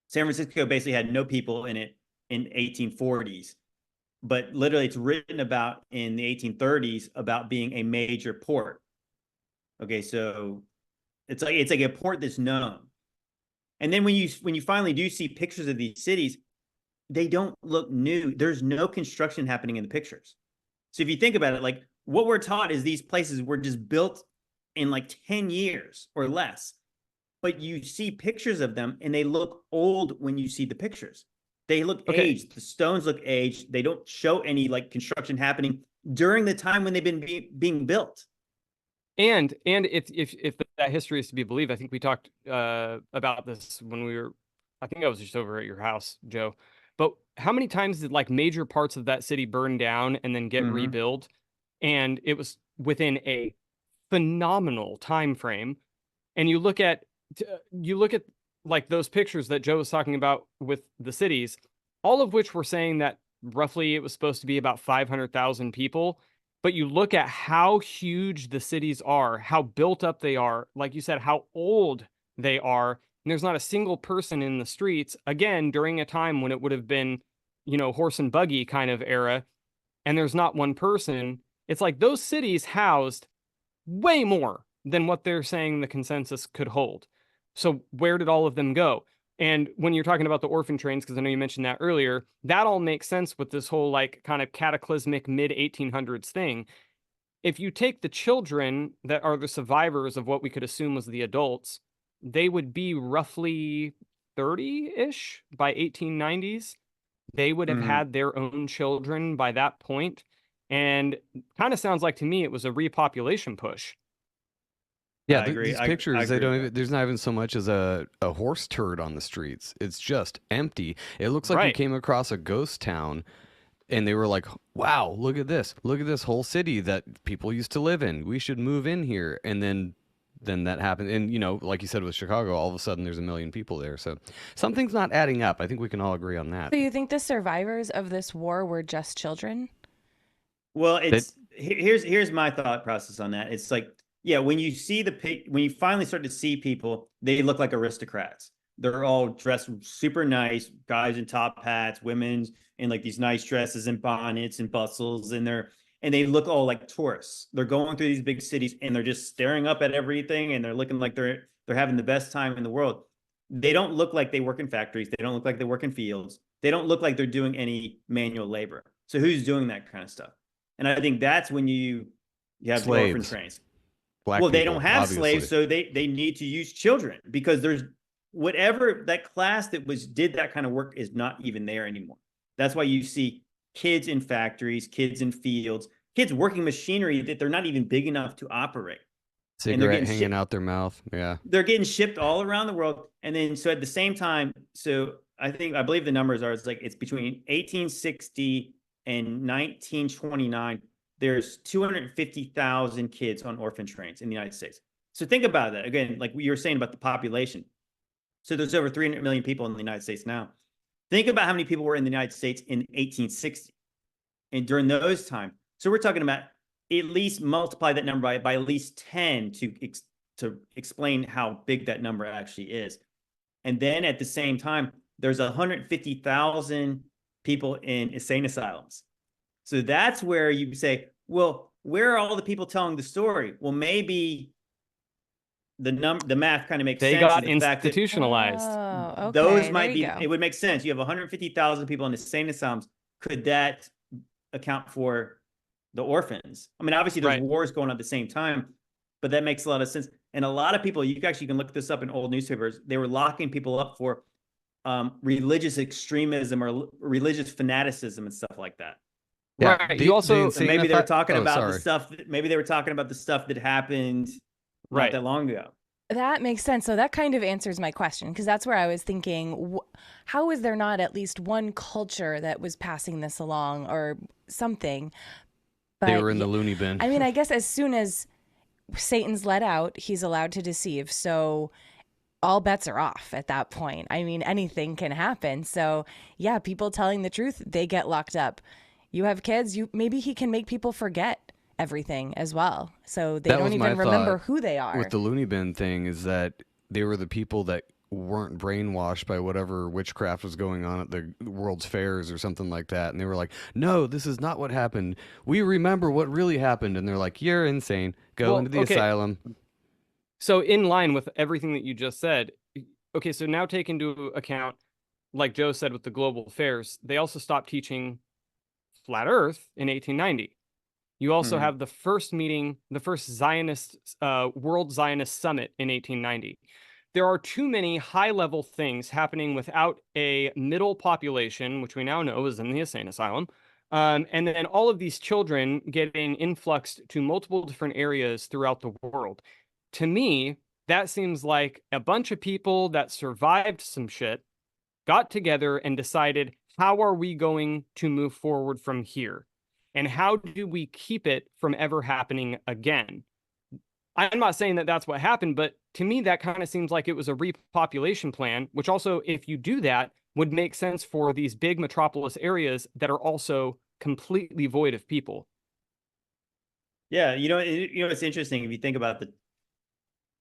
San Francisco basically had no people in it in 1840s, but literally it's written about in the 1830s about being a major port. Okay, so it's like a port that's known. And then when you finally do see pictures of these cities, they don't look new. There's no construction happening in the pictures. So if you think about it, like what we're taught is these places were just built in like 10 years or less. But you see pictures of them and they look old when you see the pictures. They look aged. The stones look aged. They don't show any like construction happening during the time when they've been being built. And if that history is to be believed, I think we talked about this when I think I was just over at your house, Joe. But how many times did like major parts of that city burn down and then get rebuilt? And it was within a phenomenal time frame. And you look at like those pictures that Joe was talking about with the cities, all of which were saying that roughly it was supposed to be about 500,000 people. But you look at how huge the cities are, how built up they are, like you said, how old they are, and there's not a single person in the streets, again, during a time when it would have been, horse and buggy kind of era, and there's not one person. It's like those cities housed way more than what they're saying the consensus could hold. So where did all of them go? And when you're talking about the orphan trains, because I know you mentioned that earlier, that all makes sense with this whole like kind of cataclysmic mid-1800s thing. If you take the children that are the survivors of what we could assume was the adults, they would be roughly 30-ish by 1890s. They would have had their own children by that point. And kind of sounds like to me it was a repopulation push. Yeah, these pictures, they don't even, there's not even so much as a horse turd on the streets. It's just empty. It looks like you came across a ghost town and they were like, wow, look at this. Look at this whole city that people used to live in. We should move in here. And then that happened. And, like you said with Chicago, all of a sudden there's 1 million people there. So something's not adding up. I think we can all agree on that. So you think the survivors of this war were just children? Well, here's my thought process on that. It's like, yeah, when you finally start to see people, they look like aristocrats. They're all dressed super nice, guys in top hats, women's in like these nice dresses and bonnets and bustles, and they look all like tourists. They're going through these big cities and they're just staring up at everything and they're looking like they're having the best time in the world. They don't look like they work in factories. They don't look like they work in fields. They don't look like they're doing any manual labor. So who's doing that kind of stuff? And I think that's when you have the orphan trains. They don't have slaves, so they need to use children because there's whatever that class that did that kind of work is not even there anymore. That's why you see kids in factories, kids in fields, kids working machinery that they're not even big enough to operate. Cigarette hanging out their mouth. Yeah. They're getting shipped all around the world. And then so at the same time, so I believe the numbers are it's between 1860 and 1929. There's 250,000 kids on orphan trains in the United States. So think about that. Again, like you were saying about the population. So there's over 300 million people in the United States now. Think about how many people were in the United States in 1860 and during those times. So we're talking about at least multiply that number by at least 10 to explain how big that number actually is. And then at the same time, there's 150,000 people in insane asylums. So that's where you say, well, where are all the people telling the story? Well, maybe the math kind of makes sense. They got institutionalized. Okay, those might be, it would make sense. You have 150,000 people in insane asylums. Could that account for the orphans? I mean, obviously there's wars going on at the same time, but that makes a lot of sense. And a lot of people, you can look this up in old newspapers. They were locking people up for religious extremism or religious fanaticism and stuff like that. Yeah. Right. You also maybe they were talking about the stuff. Maybe they were talking about the stuff that happened not that long ago. That makes sense. So that kind of answers my question, because that's where I was thinking, how is there not at least one culture that was passing this along or something? They But were in the loony bin. I mean, I guess as soon as Satan's let out, he's allowed to deceive. So all bets are off at that point. I mean, anything can happen. So yeah, people telling the truth, they get locked up. You have kids, maybe he can make people forget everything as well. So they That was don't my even remember thought who they are. with the loony bin thing, is that they were the people that weren't brainwashed by whatever witchcraft was going on at the world's fairs or something like that, and they were like, no, this is not what happened, we remember what really happened. And they're like, you're insane, go into the asylum. So in line with everything that you just said, okay, so now take into account, like Joe said with the global fairs, they also stopped teaching flat earth in 1890. You also have the first meeting, the first Zionist, World Zionist Summit in 1890. There are too many high-level things happening without a middle population, which we now know is in the insane asylum, and then all of these children getting influxed to multiple different areas throughout the world. To me, that seems like a bunch of people that survived some shit, got together and decided, how are we going to move forward from here? And how do we keep it from ever happening again? I'm not saying that that's what happened, but to me, that kind of seems like it was a repopulation plan, which also, if you do that, would make sense for these big metropolis areas that are also completely void of people. Yeah, it's interesting if you think about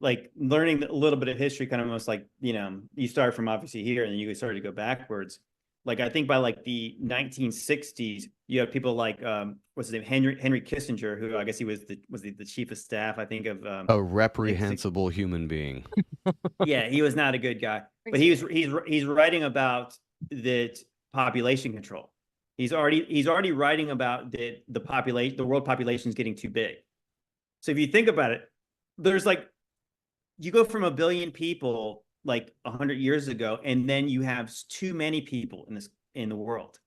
like learning a little bit of history, kind of almost like, you start from obviously here and then you start to go backwards. Like I think by like the 1960s, you have people like what's his name, Henry Kissinger, who I guess he was the chief of staff, I think, of a reprehensible human being. Yeah, he was not a good guy, but he's writing about the population control. He's already writing about the population, the world population is getting too big. So if you think about it, there's like, you go from 1 billion people like 100 years ago, and then you have too many people in the world.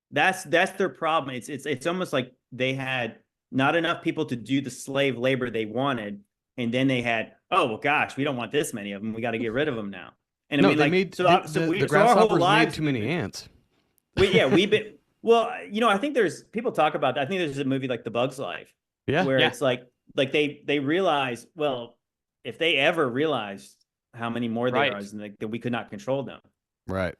That's their problem. It's almost like they had not enough people to do the slave labor they wanted, and then they had, oh well, gosh, we don't want this many of them. We got to get rid of them now. And no, I mean, they like, made the grasshoppers made too many ants. We've been well, I think there's people talk about that. I think there's a movie like The Bug's Life, where it's like they realize, well, if they ever realized how many more there are, and that we could not control them. Right.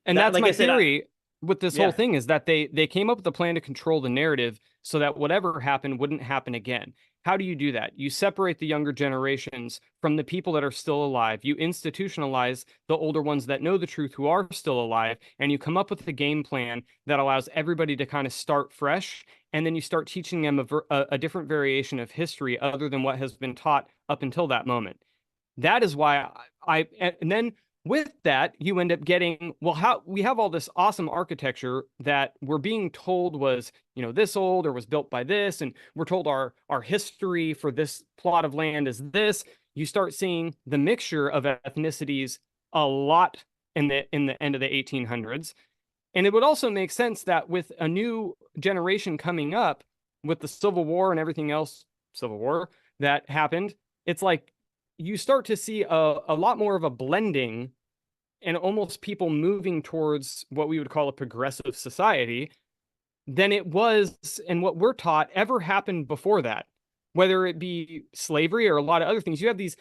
And that's like my theory with this whole thing, is that they came up with a plan to control the narrative so that whatever happened wouldn't happen again. How do you do that? You separate the younger generations from the people that are still alive. You institutionalize the older ones that know the truth, who are still alive, and you come up with a game plan that allows everybody to kind of start fresh. And then you start teaching them a different variation of history other than what has been taught up until that moment. That is why and then with that, you end up getting, well, how we have all this awesome architecture that we're being told was, this old or was built by this, and we're told our history for this plot of land is this. You start seeing the mixture of ethnicities a lot in the end of the 1800s. And it would also make sense that with a new generation coming up, with the Civil War and everything else, Civil War that happened, it's like you start to see a lot more of a blending and almost people moving towards what we would call a progressive society than it was, and what we're taught ever happened before that, whether it be slavery or a lot of other things. You have these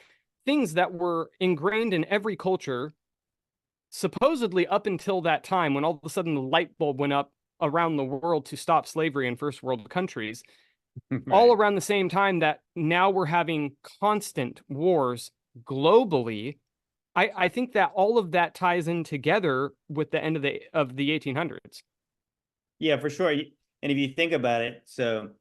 things that were ingrained in every culture, supposedly up until that time when all of a sudden the light bulb went up around the world to stop slavery in first world countries. Right. All around the same time that now we're having constant wars globally. I think that all of that ties in together with the end of the 1800s. Yeah, for sure. And if you think about it, so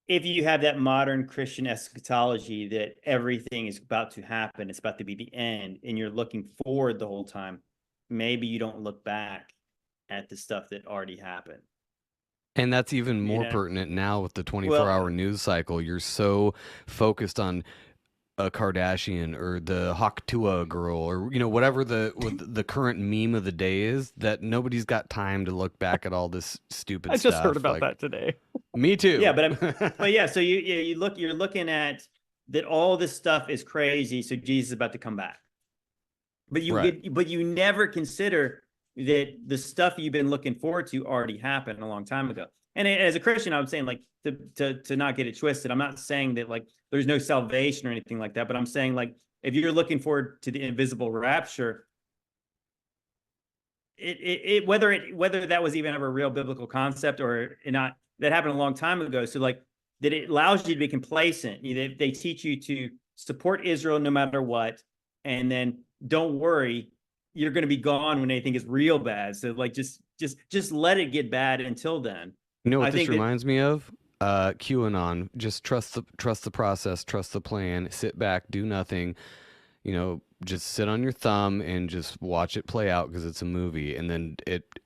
if you have that modern Christian eschatology that everything is about to happen, it's about to be the end, and you're looking forward the whole time, maybe you don't look back at the stuff that already happened. And that's even more pertinent now with the 24-hour news cycle. You're so focused on a Kardashian or the Hawktua girl or whatever the current meme of the day is, that nobody's got time to look back at all this stupid stuff. I just heard about that today. Me too. Yeah, but yeah, so you're looking at that all this stuff is crazy, so Jesus is about to come back. But Right. but you never consider that the stuff you've been looking forward to already happened a long time ago. And as a Christian, I'm saying, like, to not get it twisted, I'm not saying that like there's no salvation or anything like that, but I'm saying, like, if you're looking forward to the invisible rapture, whether that was even ever a real biblical concept or not, that happened a long time ago. So like that it allows you to be complacent. They teach you to support Israel no matter what, and then don't worry, you're going to be gone when anything is real bad. So like just let it get bad until then. You know what I this think reminds me of? QAnon. Just trust the process, trust the plan, sit back, do nothing. You know, just sit on your thumb and just watch it play out because it's a movie. And then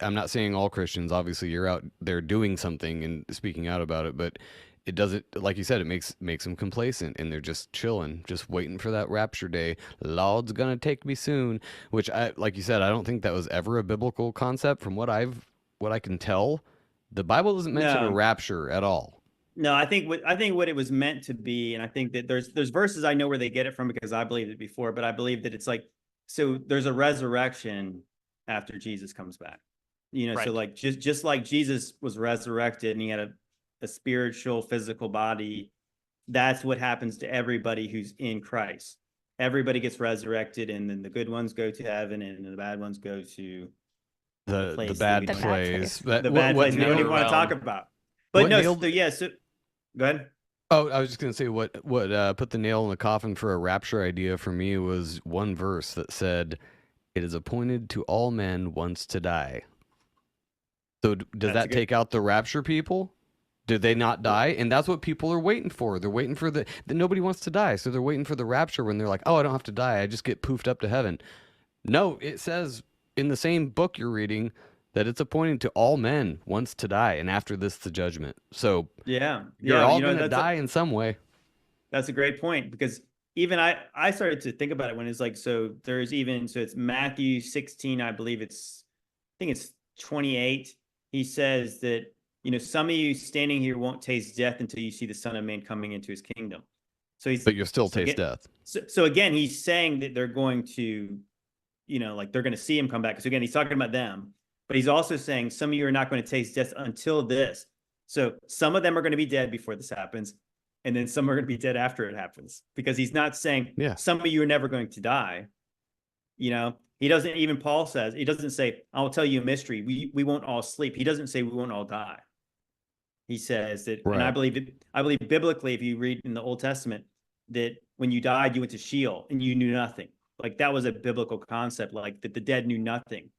I'm not saying all Christians, obviously you're out there doing something and speaking out about it, but it doesn't, like you said, it makes them complacent and they're just chilling, just waiting for that rapture day. Lord's gonna take me soon, which like you said, I don't think that was ever a biblical concept from what I can tell. The Bible doesn't mention a no. rapture at all. No, I think what it was meant to be, and I think that there's verses I know where they get it from because I believed it before, but I believe that it's like, so there's a resurrection after Jesus comes back. Right. So like just like Jesus was resurrected and he had a spiritual, physical body, that's what happens to everybody who's in Christ. Everybody gets resurrected, and then the good ones go to heaven, and the bad ones go to The bad The bad place. place. the bad place we don't even want to talk about. But What no, nailed- so yeah, so go ahead. Oh, I was just gonna say what put the nail in the coffin for a rapture idea for me was one verse that said, "It is appointed to all men once to die." So does that take out the rapture people? Do they not die? And that's what people are waiting for. They're waiting for nobody wants to die, so they're waiting for the rapture when they're like, "Oh, I don't have to die. I just get poofed up to heaven." No, it says in the same book you're reading that it's appointed to all men once to die, and after this, the judgment. So Yeah, you're yeah, all going to die in some way. That's a great point, because even I started to think about it when it's like, so it's Matthew 16, I think it's 28. He says that, some of you standing here won't taste death until you see the Son of Man coming into his kingdom. But you'll still taste death. So again, he's saying that they're going to, like they're going to see him come back. So again, he's talking about them, but he's also saying some of you are not going to taste death until this. So some of them are going to be dead before this happens, and then some are going to be dead after it happens, because he's not saying some of you are never going to die. He doesn't, even Paul says, he doesn't say, I'll tell you a mystery. We won't all sleep. He doesn't say we won't all die. He says that, and I believe biblically, if you read in the Old Testament, that when you died, you went to Sheol and you knew nothing. Like that was a biblical concept, like that the dead knew nothing.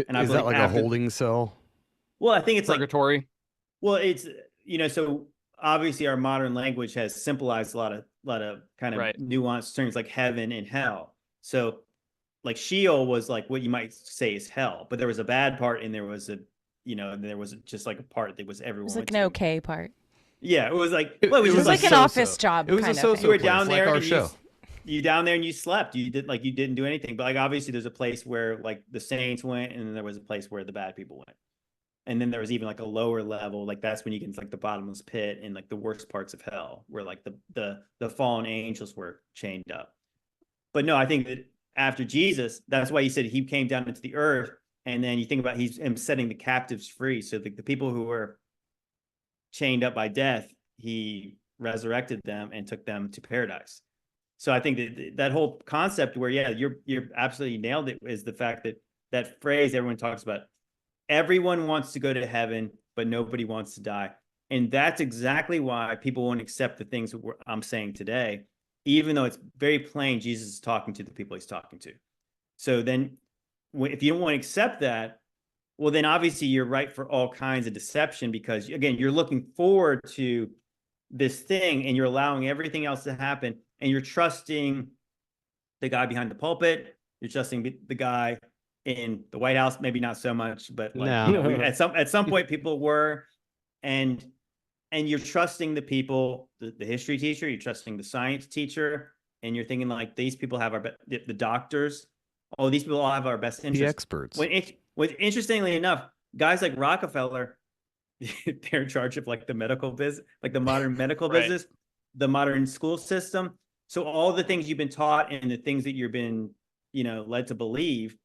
And is that like a holding cell? Well, I think it's purgatory. Like, well, it's, so obviously our modern language has simplified a lot of kind of nuanced terms like heaven and hell. So like Sheol was like what you might say is hell, but there was a bad part and there was just like a part that was everyone. It was like an okay part. Yeah, it was like, it was like an office job. It was a so-so. You were down there, like our show. You down there and you slept. You didn't do anything. But like obviously there's a place where like the saints went, and then there was a place where the bad people went. And then there was even like a lower level, like that's when you get into like the bottomless pit and like the worst parts of hell, where like the fallen angels were chained up. But no, I think that after Jesus, that's why he said he came down into the earth. And then you think about him setting the captives free. So the people who were chained up by death, he resurrected them and took them to paradise. So I think that whole concept where, you're absolutely nailed it, is the fact that phrase everyone talks about, everyone wants to go to heaven, but nobody wants to die. And that's exactly why people won't accept the things I'm saying today, even though it's very plain Jesus is talking to the people he's talking to. So then if you don't want to accept that, well, then obviously you're right for all kinds of deception, because again, you're looking forward to this thing and you're allowing everything else to happen, and you're trusting the guy behind the pulpit. You're trusting the guy in the White House, maybe not so much, but like, at some point people were, and you're trusting the people, the history teacher, you're trusting the science teacher, and you're thinking like, these people have the doctors. Oh, these people all have our best interests. The experts. When interestingly enough, guys like Rockefeller, they're in charge of like the medical business, like the modern medical business, the modern school system. So all the things you've been taught and the things that you've been, led to believe,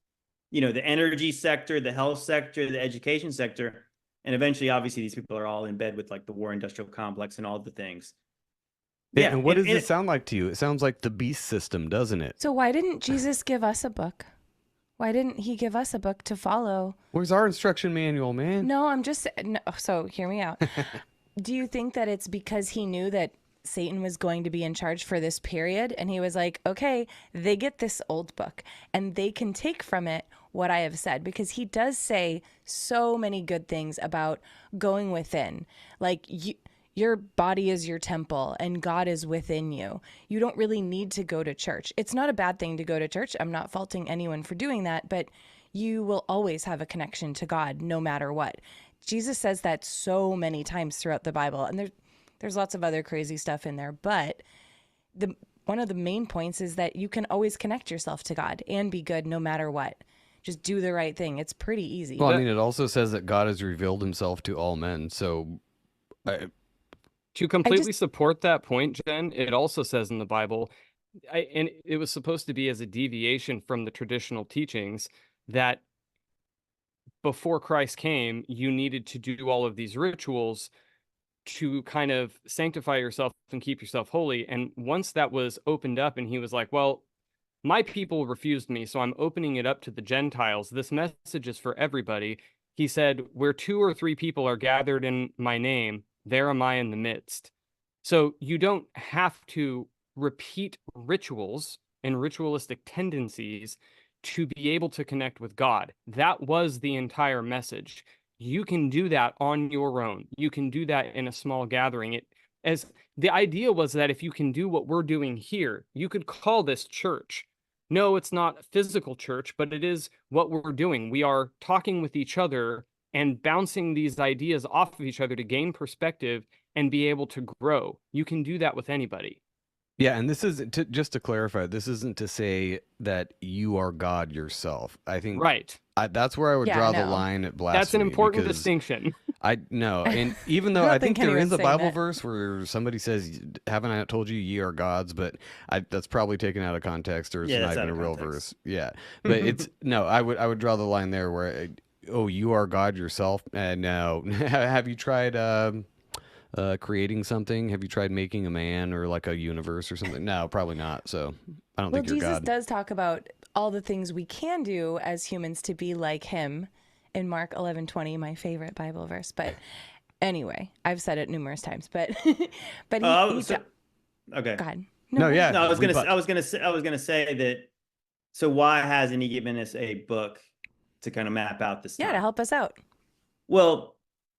the energy sector, the health sector, the education sector, and eventually, obviously, these people are all in bed with like the war industrial complex and all the things. Yeah, and what does it sound like to you? It sounds like the beast system, doesn't it? So why didn't Jesus give us a book? Why didn't he give us a book to follow? Where's our instruction manual, man? No, so hear me out. Do you think that it's because he knew that Satan was going to be in charge for this period, and he was like, okay, they get this old book and they can take from it what I have said? Because he does say so many good things about going within. Like, your body is your temple and God is within you. You don't really need to go to church. It's not a bad thing to go to church. I'm not faulting anyone for doing that, but you will always have a connection to God no matter what. Jesus says that so many times throughout the Bible, and there's lots of other crazy stuff in there, but one of the main points is that you can always connect yourself to God and be good no matter what. Just do the right thing. It's pretty easy. Well, I mean, it also says that God has revealed himself to all men, so... To completely support that point, Jen, it also says in the Bible, and it was supposed to be as a deviation from the traditional teachings, that before Christ came, you needed to do all of these rituals to kind of sanctify yourself and keep yourself holy. And once that was opened up and he was like, well, my people refused me, so I'm opening it up to the Gentiles. This message is for everybody. He said, where 2 or 3 people are gathered in my name, there am I in the midst. So you don't have to repeat rituals and ritualistic tendencies to be able to connect with God. That was the entire message. You can do that on your own. You can do that in a small gathering. As the idea was that if you can do what we're doing here, you could call this church. No, it's not a physical church, but it is what we're doing. We are talking with each other and bouncing these ideas off of each other to gain perspective and be able to grow. You can do that with anybody. Yeah, and this is just to clarify, this isn't to say that you are God yourself. I think that's where I would draw the line at blasphemy. That's an important distinction. I know, and even though I think there is a Bible verse where somebody says, "Haven't I told you ye are gods?" But that's probably taken out of context, or it's not even a real verse. Yeah, but it's no. I would draw the line there where, oh, you are God yourself. No, have you tried? Creating something? Have you tried making a man or like a universe or something? No, probably not. So I don't think you're Jesus God. does talk about all the things we can do as humans to be like him in Mark 11:20, my favorite Bible verse. But anyway, I've said it numerous times. But okay. I God. was gonna say that. So why hasn't he given us a book to kind of map out this? Yeah, to help us out. Well,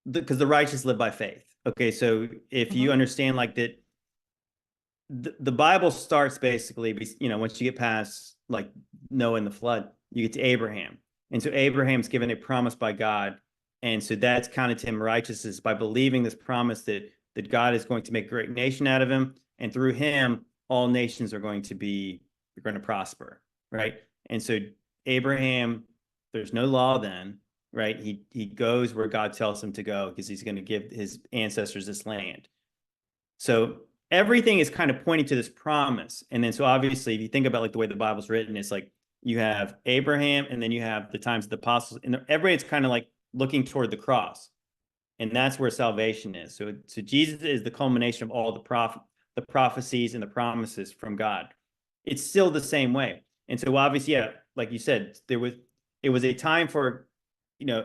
because the righteous live by faith. Okay, so if you understand like that, the Bible starts basically, once you get past like Noah and the flood, you get to Abraham. And so Abraham's given a promise by God. And so that's counted to him righteousness by believing this promise that God is going to make a great nation out of him. And through him, all nations are going to prosper, right? And so Abraham, there's no law then. Right. He goes where God tells him to go because he's going to give his ancestors this land. So everything is kind of pointing to this promise. And then so obviously, if you think about like the way the Bible's written, it's like you have Abraham and then you have the times of the apostles, and everybody's kind of like looking toward the cross. And that's where salvation is. So Jesus is the culmination of all the prophecies and the promises from God. It's still the same way. And so obviously, yeah, like you said, it was a time for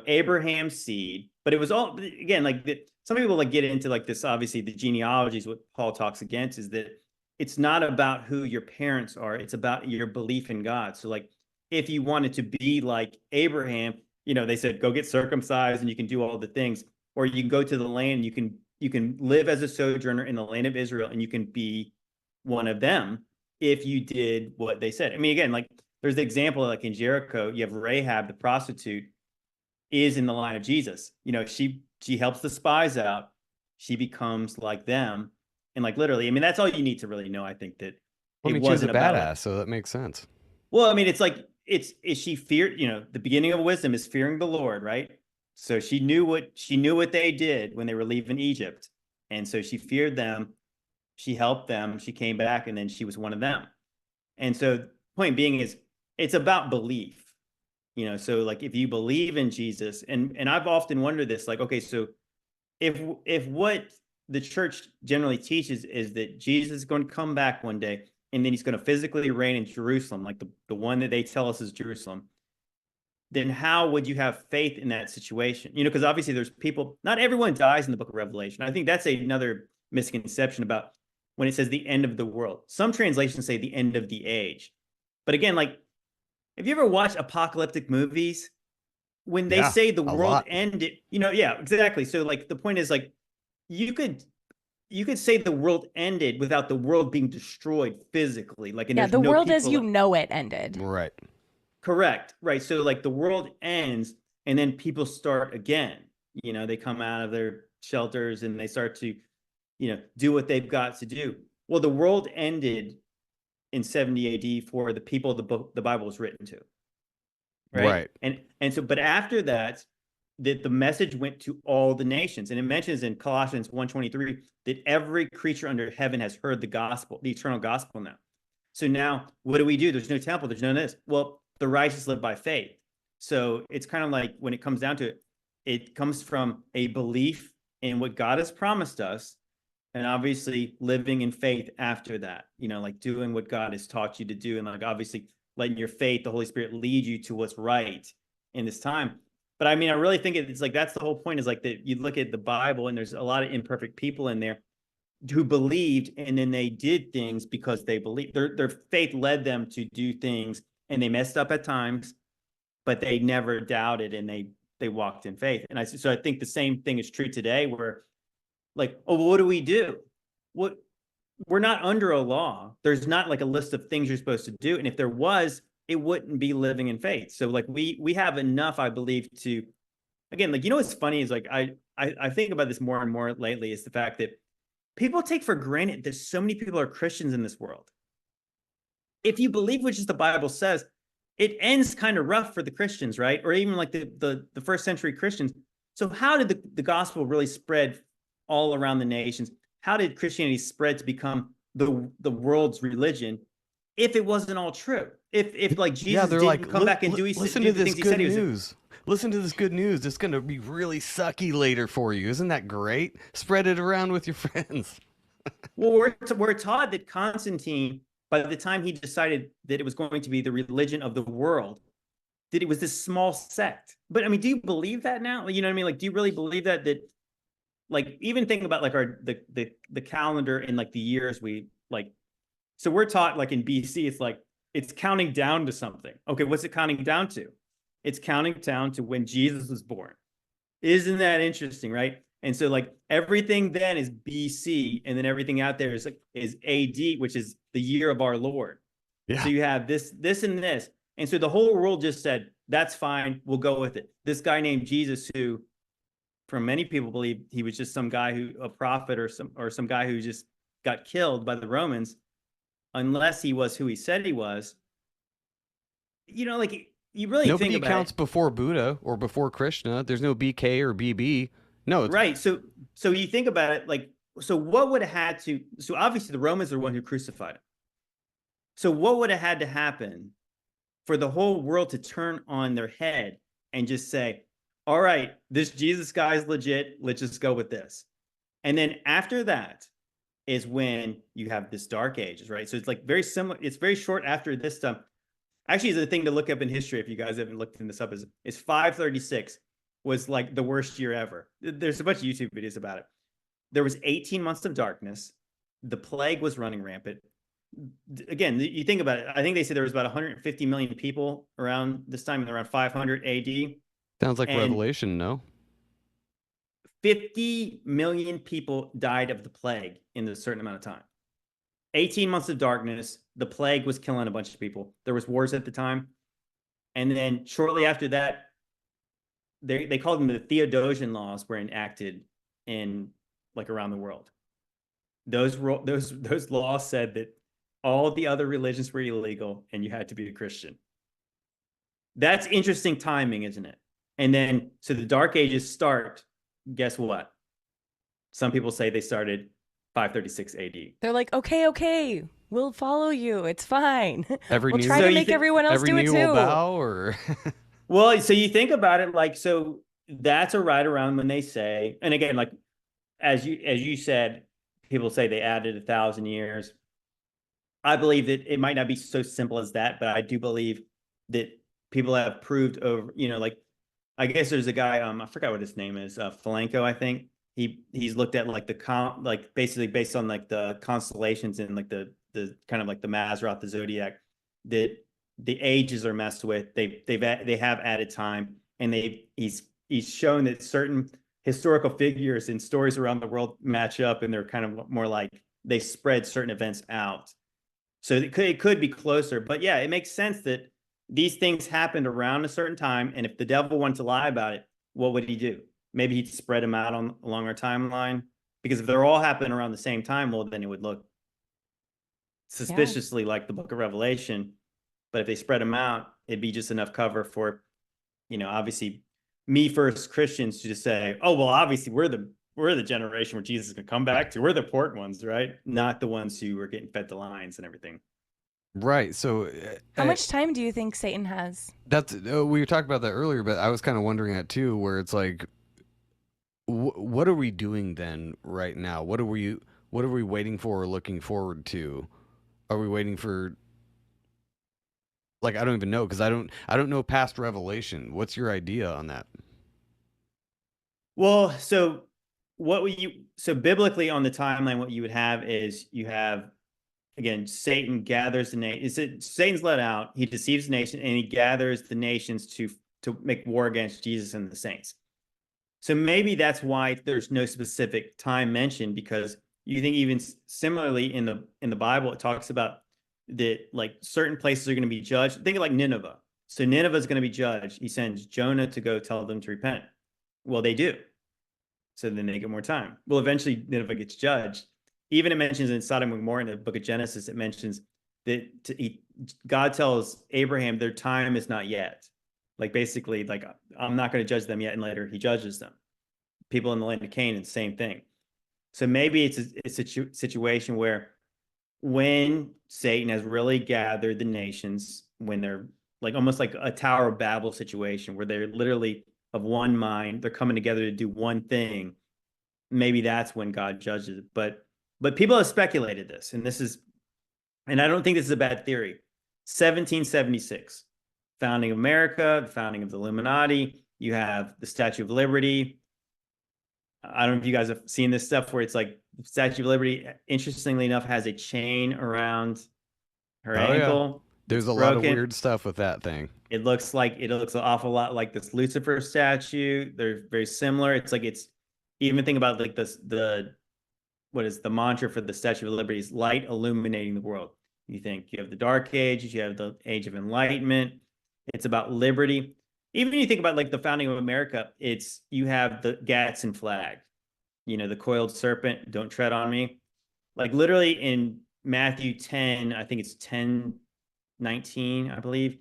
Abraham's seed, but it was all, again, like some people like get into like this, obviously the genealogies, what Paul talks against is that it's not about who your parents are. It's about your belief in God. So like, if you wanted to be like Abraham, they said, go get circumcised and you can do all the things, or you can go to the land, you can live as a sojourner in the land of Israel and you can be one of them if you did what they said. I mean, again, like there's the example like in Jericho, you have Rahab, the prostitute, is in the line of Jesus. She helps the spies out. She becomes like them. And like literally, I mean, that's all you need to really know. I think that it wasn't a badass, so that makes sense. Well, I mean, it's like she feared, the beginning of wisdom is fearing the Lord, right? So she knew what they did when they were leaving Egypt. And so she feared them. she helped them, she came back, and then she was one of them. And so point being is it's about belief. So like if you believe in Jesus, and I've often wondered this, like, okay, so if what the church generally teaches is that Jesus is going to come back one day and then he's going to physically reign in Jerusalem, like the one that they tell us is Jerusalem, then how would you have faith in that situation? Because obviously there's people, not everyone dies in the book of Revelation. I think that's another misconception about when it says the end of the world. Some translations say the end of the age. But again, like, have you ever watched apocalyptic movies? When they say the world ended, yeah, exactly. So like the point is like you could say the world ended without the world being destroyed physically. Like, and the world as you left. know it ended. Right. Correct. Right. So like the world ends and then people start again. They come out of their shelters and they start to, do what they've got to do. Well, the world ended in 70 AD for the people the Bible was written to. Right. And so, but after that, the message went to all the nations. And it mentions in Colossians 1:23 that every creature under heaven has heard the gospel, the eternal gospel now. So now what do we do? There's no temple. There's none of this. Well, the righteous live by faith. So it's kind of like when it comes down to it, it comes from a belief in what God has promised us. And obviously living in faith after that, like doing what God has taught you to do. And like, obviously letting your faith, the Holy Spirit lead you to what's right in this time. But I mean, I really think it's like, that's the whole point is like that you look at the Bible and there's a lot of imperfect people in there who believed and then they did things because they believed. Their faith led them to do things and they messed up at times, but they never doubted and they walked in faith. And so I think the same thing is true today where like, oh, well, what do we do? We're not under a law. There's not like a list of things you're supposed to do. And if there was, it wouldn't be living in faith. So like we have enough, I believe, to, again, like, what's funny is like, I think about this more and more lately is the fact that people take for granted that so many people are Christians in this world. If you believe what just the Bible says, it ends kind of rough for the Christians, right? Or even like the first century Christians. So how did the gospel really spread all around the nations? How did Christianity spread to become the world's religion if it wasn't all true? If like Jesus didn't come back and do the things he said he was. Listen to this good news. It's going to be really sucky later for you. Isn't that great? Spread it around with your friends. Well, we're taught that Constantine, by the time he decided that it was going to be the religion of the world, that it was this small sect. But I mean, do you believe that now? You know what I mean? Like, do you really believe that like, even think about like the calendar and like the years we like, so we're taught like in BC, it's like, it's counting down to something. Okay. What's it counting down to? It's counting down to when Jesus was born. Isn't that interesting? Right. And so like everything then is BC and then everything out there is AD, which is the year of our Lord. Yeah. So you have this and this. And so the whole world just said, that's fine. We'll go with it. This guy named Jesus, who from many people believe he was just some guy a prophet or some guy who just got killed by the Romans, unless he was who he said he was. Like you really nobody think about counts before Buddha or before Krishna. There's no BK or BB. No, it's right. So you think about it, like, so what would have had to? So obviously the Romans are the one who crucified him. So what would have had to happen for the whole world to turn on their head and just say, all right, this Jesus guy is legit. Let's just go with this. And then after that is when you have this dark ages, right? So it's like very similar. It's very short after this stuff. Actually, the thing to look up in history, if you guys haven't looked this up, is 536 was like the worst year ever. There's a bunch of YouTube videos about it. There was 18 months of darkness. The plague was running rampant. Again, you think about it. I think they said there was about 150 million people around this time, around 500 AD. Sounds like Revelation, no? 50 million people died of the plague in a certain amount of time. 18 months of darkness. The plague was killing a bunch of people. There was wars at the time. And then shortly after that, they called them the Theodosian laws were enacted in like around the world. Those laws said that all the other religions were illegal and you had to be a Christian. That's interesting timing, isn't it? And then, so the Dark Ages start, guess what? Some people say they started 536 AD. They're like, okay, we'll follow you. It's fine. Every We'll knee, try So to you make thi- everyone else every do it knee too. will bow, or Well, so you think about it, like, so that's a right around when they say, and again, like as you said, people say they added 1,000 years. I believe that it might not be so simple as that, but I do believe that people have proved over, like, I guess there's a guy, I forgot what his name is, Falenko, I think. He's looked at like like basically based on like the constellations and like the kind of like the Mazzaroth, the zodiac, that the ages are messed with. They have added time, and he's shown that certain historical figures and stories around the world match up, and they're kind of more like they spread certain events out. So it could be closer, but yeah, it makes sense that these things happened around a certain time, and if the devil wanted to lie about it, what would he do? Maybe he'd spread them out along our timeline, because if they're all happening around the same time, well, then it would look suspiciously like the Book of Revelation. But if they spread them out, it'd be just enough cover for, obviously, me first Christians to just say, oh well, obviously we're the generation where Jesus is going to come back to. We're the important ones, right? Not the ones who were getting fed to lions and everything. right. So How much time do you think Satan has? that's we were talking about that earlier, but I was kind of wondering that too, where it's like, what are we doing then right now? What are we waiting for or looking forward to? Are we waiting for, like, I don't even know, because I don't know past Revelation. What's your idea on that? Well, so biblically on the timeline, what you would have is you have, again, Satan gathers the nation. Satan's let out, he deceives the nation, and he gathers the nations to make war against Jesus and the saints. So maybe that's why there's no specific time mentioned, because you think even similarly in the Bible, it talks about that like certain places are going to be judged. Think of like Nineveh. So Nineveh is going to be judged. He sends Jonah to go tell them to repent. Well, they do. So then they get more time. Well, eventually Nineveh gets judged. Even it mentions in Sodom and Gomorrah in the book of Genesis, it mentions that God tells Abraham their time is not yet. Like basically, like, I'm not going to judge them yet, and later he judges them. People in the land of Canaan, same thing. So maybe it's a situation where when Satan has really gathered the nations, when they're like almost like a Tower of Babel situation, where they're literally of one mind, they're coming together to do one thing. Maybe that's when God judges it. But people have speculated this, and I don't think this is a bad theory. 1776, founding of America, the founding of the Illuminati. You have the Statue of Liberty. I don't know if you guys have seen this stuff where it's like the Statue of Liberty, interestingly enough, has a chain around her ankle. There's a lot of weird stuff with that thing. It looks an awful lot like this Lucifer statue. They're very similar. It's like, it's even think about like this, what is the mantra for the Statue of Liberty is light illuminating the world. You think you have the Dark Ages, you have the Age of Enlightenment. It's about liberty. Even when you think about like the founding of America, you have the Gadsden flag, the coiled serpent, don't tread on me. Like literally in Matthew 10, I think it's 10:19, I believe.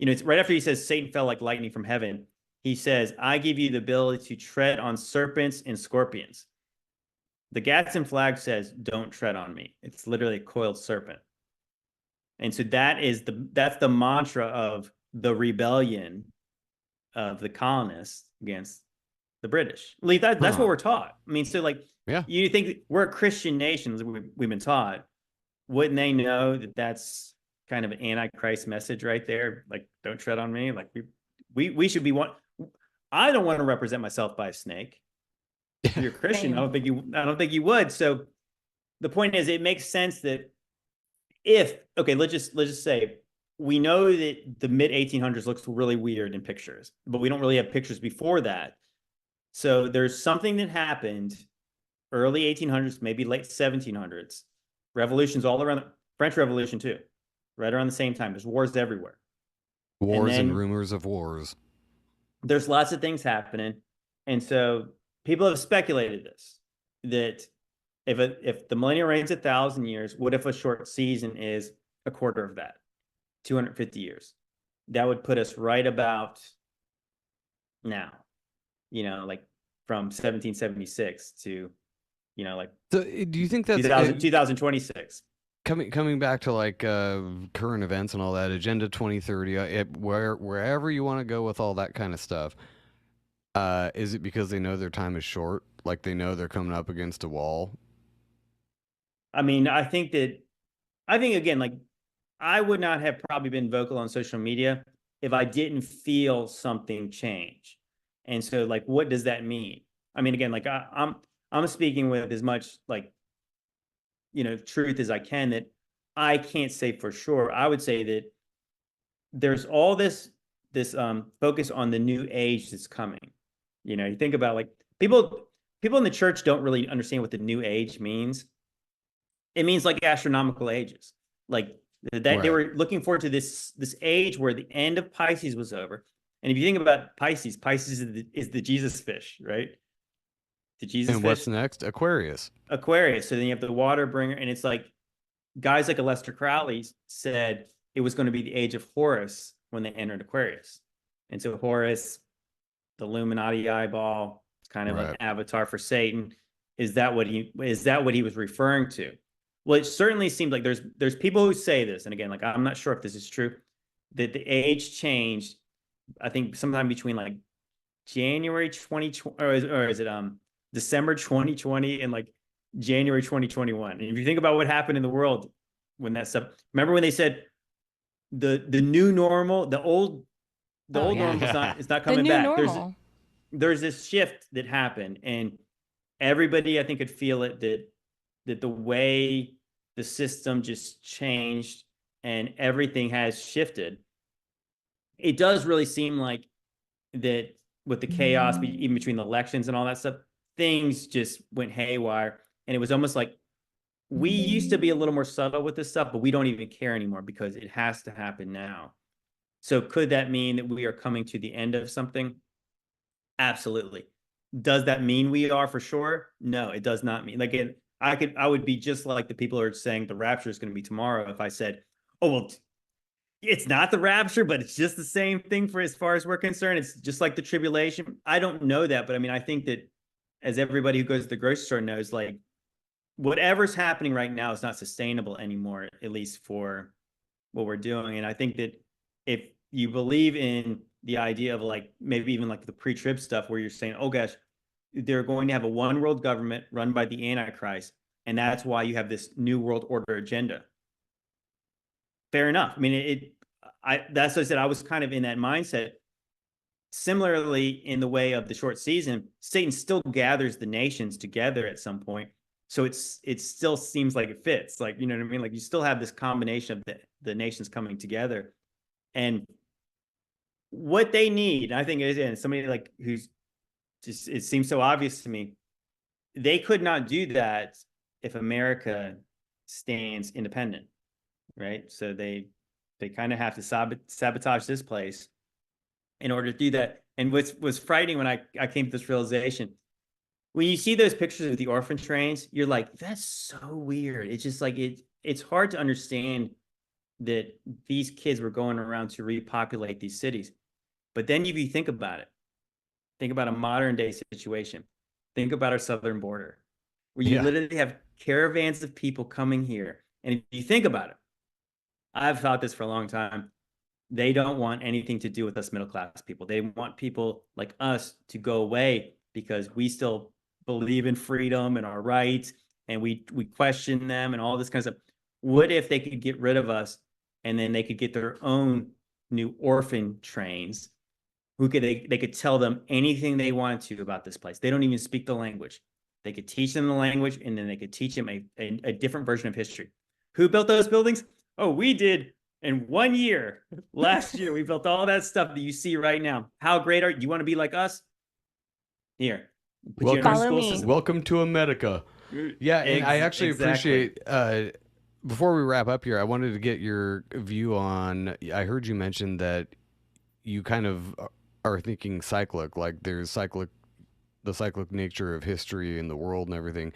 It's right after he says Satan fell like lightning from heaven. He says, I give you the ability to tread on serpents and scorpions. The Gadsden flag says, don't tread on me. It's literally a coiled serpent. And so that's the mantra of the rebellion of the colonists against the British. At least that's what we're taught. I mean, so like, yeah, you think we're a Christian nation, we've been taught. Wouldn't they know that that's kind of an antichrist message right there? Like, don't tread on me. Like we should be one. I don't want to represent myself by a snake. If you're a Christian, I don't think you would. So the point is, it makes sense that let's just say we know that the mid 1800s looks really weird in pictures, but we don't really have pictures before that. So there's something that happened early 1800s, maybe late 1700s. Revolutions all around, the French Revolution too, right around the same time. There's wars everywhere. Wars and rumors of wars. There's lots of things happening. And so people have speculated this, that if the millennium reigns 1,000 years, what if a short season is a quarter of that, 250 years? That would put us right about now, like from 1776 to like So do you think that's 2026. coming back to like current events and all that, Agenda 2030, wherever you want to go with all that kind of stuff, is it because they know their time is short? Like they know they're coming up against a wall? I mean, I think again, like I would not have probably been vocal on social media if I didn't feel something change. And so like, what does that mean? I mean, again, like I'm speaking with as much like, truth as I can, that I can't say for sure. I would say that there's all this focus on the new age that's coming. You think about like people in the church don't really understand what the new age means. It means like astronomical ages, like that they were looking forward to this age where the end of Pisces was over. And if you think about Pisces is the Jesus fish, right? The Jesus And fish. what's next? Aquarius. So then you have the water bringer, and it's like guys like Aleister Crowley said it was going to be the age of Horus when they entered Aquarius. And so Horus, the Illuminati eyeball, it's kind of an avatar for Satan. Is that what he was referring to? Well, it certainly seems like there's people who say this, and again, like I'm not sure if this is true, that the age changed, I think sometime between like January 2020, or is it December 2020 and like January 2021. And if you think about what happened in the world when that stuff, remember when they said the new normal, the old normal is not coming back. Normal. There's this shift that happened, and everybody I think could feel it, that the way the system just changed and everything has shifted. It does really seem like that with the chaos, even between the elections and all that stuff, things just went haywire. And it was almost like we used to be a little more subtle with this stuff, but we don't even care anymore because it has to happen now. So could that mean that we are coming to the end of something? Absolutely. Does that mean we are for sure? No, it does not mean. Like I would be just like the people who are saying the rapture is going to be tomorrow if I said, oh, well, it's not the rapture, but it's just the same thing for as far as we're concerned. It's just like the tribulation. I don't know that, but I mean, I think that as everybody who goes to the grocery store knows, like whatever's happening right now is not sustainable anymore, at least for what we're doing. And I think that if you believe in the idea of like maybe even like the pre-trib stuff where you're saying, oh gosh, they're going to have a one world government run by the Antichrist, and that's why you have this new world order agenda. Fair enough. I mean, that's what I said. I was kind of in that mindset. Similarly, in the way of the short season, Satan still gathers the nations together at some point. So it still seems like it fits. Like, you know what I mean? Like you still have this combination of the nations coming together. And what they need, I think, is, and somebody like who's just, it seems so obvious to me, they could not do that if America stands independent, right? So they kind of have to sabotage this place in order to do that. And what was frightening when I came to this realization, when you see those pictures of the orphan trains, you're like, that's so weird. It's just like, it's hard to understand that these kids were going around to repopulate these cities. But then if you think about it, think about a modern day situation. Think about our southern border, where you literally have caravans of people coming here. And if you think about it, I've thought this for a long time. They don't want anything to do with us middle class people. They want people like us to go away because we still believe in freedom and our rights, and we question them and all this kind of stuff. What if they could get rid of us, and then they could get their own new orphan trains they could tell them anything they wanted to about this place. They don't even speak the language. They could teach them the language, and then they could teach them a different version of history. Who built those buildings? Oh, we did in 1 year. Last year, we built all that stuff that you see right now. How great you want to be like us? Here. Welcome to America. Yeah, and I actually appreciate, before we wrap up here, I wanted to get your view on, I heard you mention that you kind of are thinking cyclic, like there's the cyclic nature of history in the world and everything.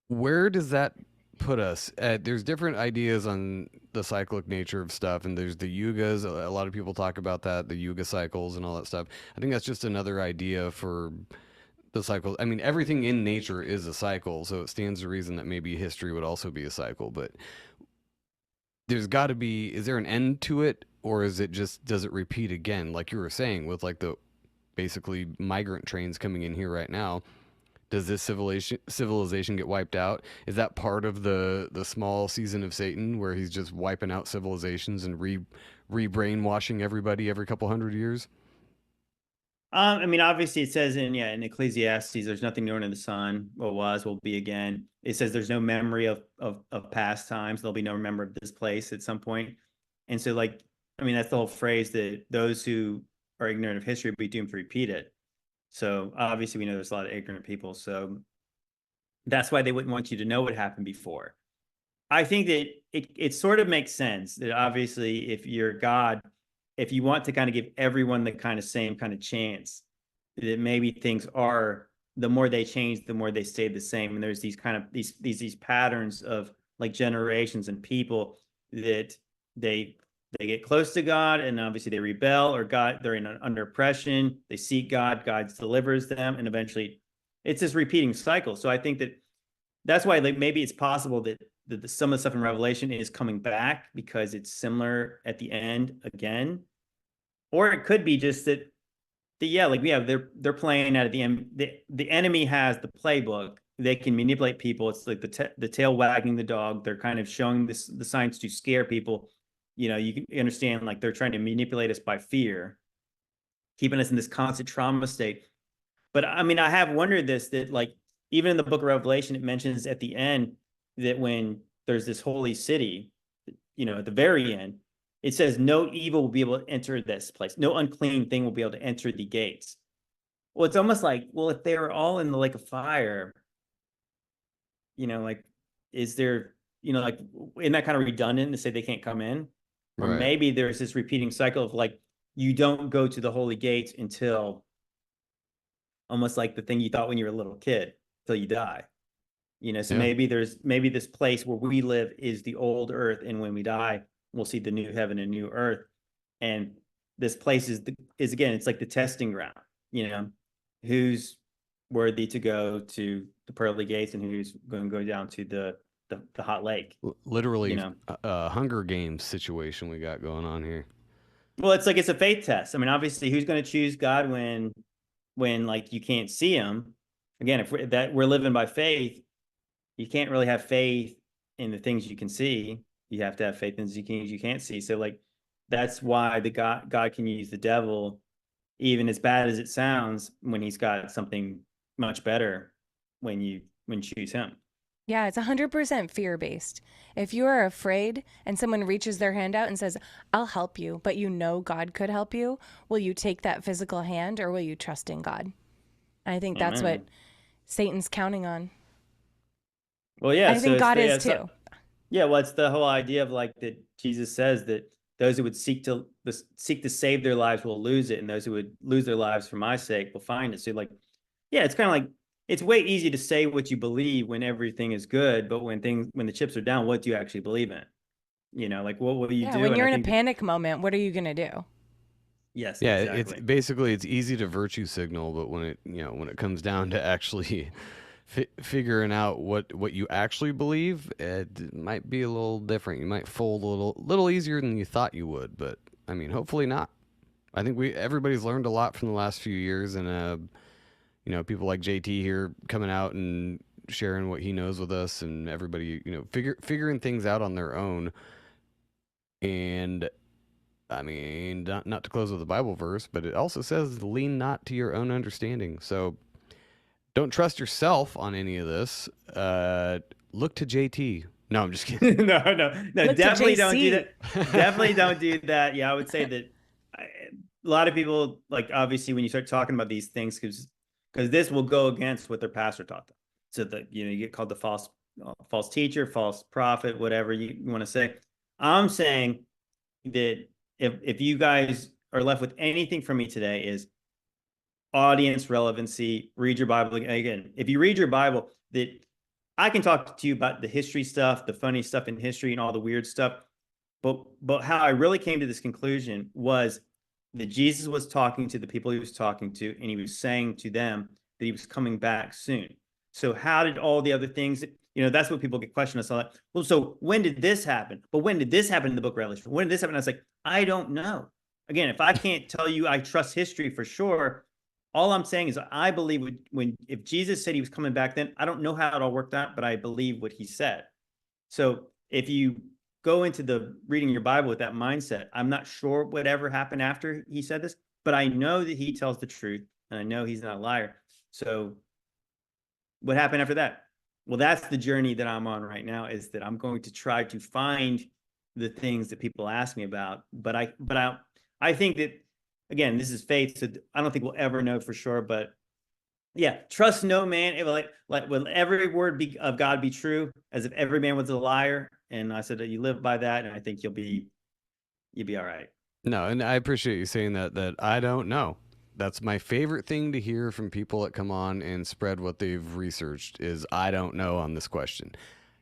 Where does that put us? There's different ideas on the cyclic nature of stuff, and there's the yugas. A lot of people talk about that, the yuga cycles and all that stuff. I think that's just another idea for the cycle. I mean, everything in nature is a cycle, so it stands to reason that maybe history would also be a cycle. But there's got to be. Is there an end to it, or is it just does it repeat again? Like you were saying, with like the basically migrant trains coming in here right now. Does this civilization get wiped out? Is that part of the small season of Satan where he's just wiping out civilizations and re-brainwashing everybody every couple hundred years? I mean, obviously it says in Ecclesiastes, there's nothing new under the sun. What was will be again. It says there's no memory of past times. There'll be no remember of this place at some point. And so, like, I mean, that's the whole phrase that those who are ignorant of history will be doomed to repeat it. So obviously we know there's a lot of ignorant people. So that's why they wouldn't want you to know what happened before. I think that it sort of makes sense that obviously if you're God, if you want to kind of give everyone the kind of same kind of chance, that maybe things are, the more they change, the more they stay the same. And there's these kind of these patterns of like generations and people that they get close to God, and obviously they rebel, or they're under oppression. They seek God, God delivers them, and eventually it's this repeating cycle. So I think that's why like maybe it's possible that some of the stuff in Revelation is coming back because it's similar at the end again, or it could be just that like they're playing out at the end. The enemy has the playbook. They can manipulate people. It's like the tail wagging the dog. They're kind of showing the signs to scare people. You know, you can understand like they're trying to manipulate us by fear, keeping us in this constant trauma state. But I mean, I have wondered that like even in the book of Revelation, it mentions at the end that when there's this holy city, you know, at the very end, it says no evil will be able to enter this place. No unclean thing will be able to enter the gates. Well, it's almost like, well, if they were all in the lake of fire, you know, like, is there, you know, like, isn't that kind of redundant to say they can't come in? Or Right. maybe there's this repeating cycle of like, you don't go to the holy gates until almost like the thing you thought when you were a little kid, till you die. You know, so Yeah. maybe this place where we live is the old earth, and when we die, we'll see the new heaven and new earth. And this place is again, it's like the testing ground, you know, who's worthy to go to the pearly gates and who's going to go down to the hot lake. Literally, You know, Hunger Games situation we got going on here. well, it's like it's a faith test. I mean, obviously, who's going to choose God when like you can't see him? Again, if we're living by faith, you can't really have faith in the things you can see. You have to have faith in the things you can't see. So like that's why God can use the devil, even as bad as it sounds, when he's got something much better when you choose him. Yeah, it's 100% fear-based. If you are afraid and someone reaches their hand out and says, I'll help you, but you know God could help you, will you take that physical hand or will you trust in God? I think that's Amen. what Satan's counting on. Well, yeah. I think God is too. Yeah, well, it's the whole idea of like that Jesus says that those who would seek to save their lives will lose it, and those who would lose their lives for my sake will find it. So like, yeah, it's kind of like, it's way easy to say what you believe when everything is good, but when the chips are down, what do you actually believe in? You know, like what will you do? When And you're I in a think panic moment, what are you going to do? yes, Yeah, exactly. it's basically it's easy to virtue signal, but when it comes down to actually figuring out what you actually believe, it might be a little different. You might fold a little easier than you thought you would, but I mean, hopefully not. I think everybody's learned a lot from the last few years, and people like JT here coming out and sharing what he knows with us, and everybody figuring things out on their own. And I mean, not to close with a Bible verse, but it also says, lean not to your own understanding. So don't trust yourself on any of this. Look to JT. No, I'm just kidding. no, Look to definitely don't do JC. that. Definitely don't do that. Yeah, I would say that a lot of people, like, obviously when you start talking about these things, because this will go against what their pastor taught them. So that, you get called the false teacher, false prophet, whatever you want to say. I'm saying that if you guys are left with anything from me today, is audience relevancy. Read your Bible again. If you read your Bible, that I can talk to you about the history stuff, the funny stuff in history, and all the weird stuff. But how I really came to this conclusion was that Jesus was talking to the people he was talking to, and he was saying to them that he was coming back soon. So how did all the other things, that's what people get questioned us all. Like, well, so when did this happen? But when did this happen in the book of Revelation? When did this happen? I was like, I don't know. Again, if I can't tell you I trust history for sure, all I'm saying is I believe if Jesus said he was coming back then, I don't know how it all worked out, but I believe what he said. So if you go into the reading your Bible with that mindset, I'm not sure whatever happened after he said this, but I know that he tells the truth and I know he's not a liar. So what happened after that? Well, that's the journey that I'm on right now, is that I'm going to try to find the things that people ask me about. But I think that, again, this is faith, so I don't think we'll ever know for sure. But yeah, trust no man. It will will every word of God be true, as if every man was a liar. And I said that you live by that, and I think you'll be all right. No, and I appreciate you saying that I don't know. That's my favorite thing to hear from people that come on and spread what they've researched is I don't know on this question.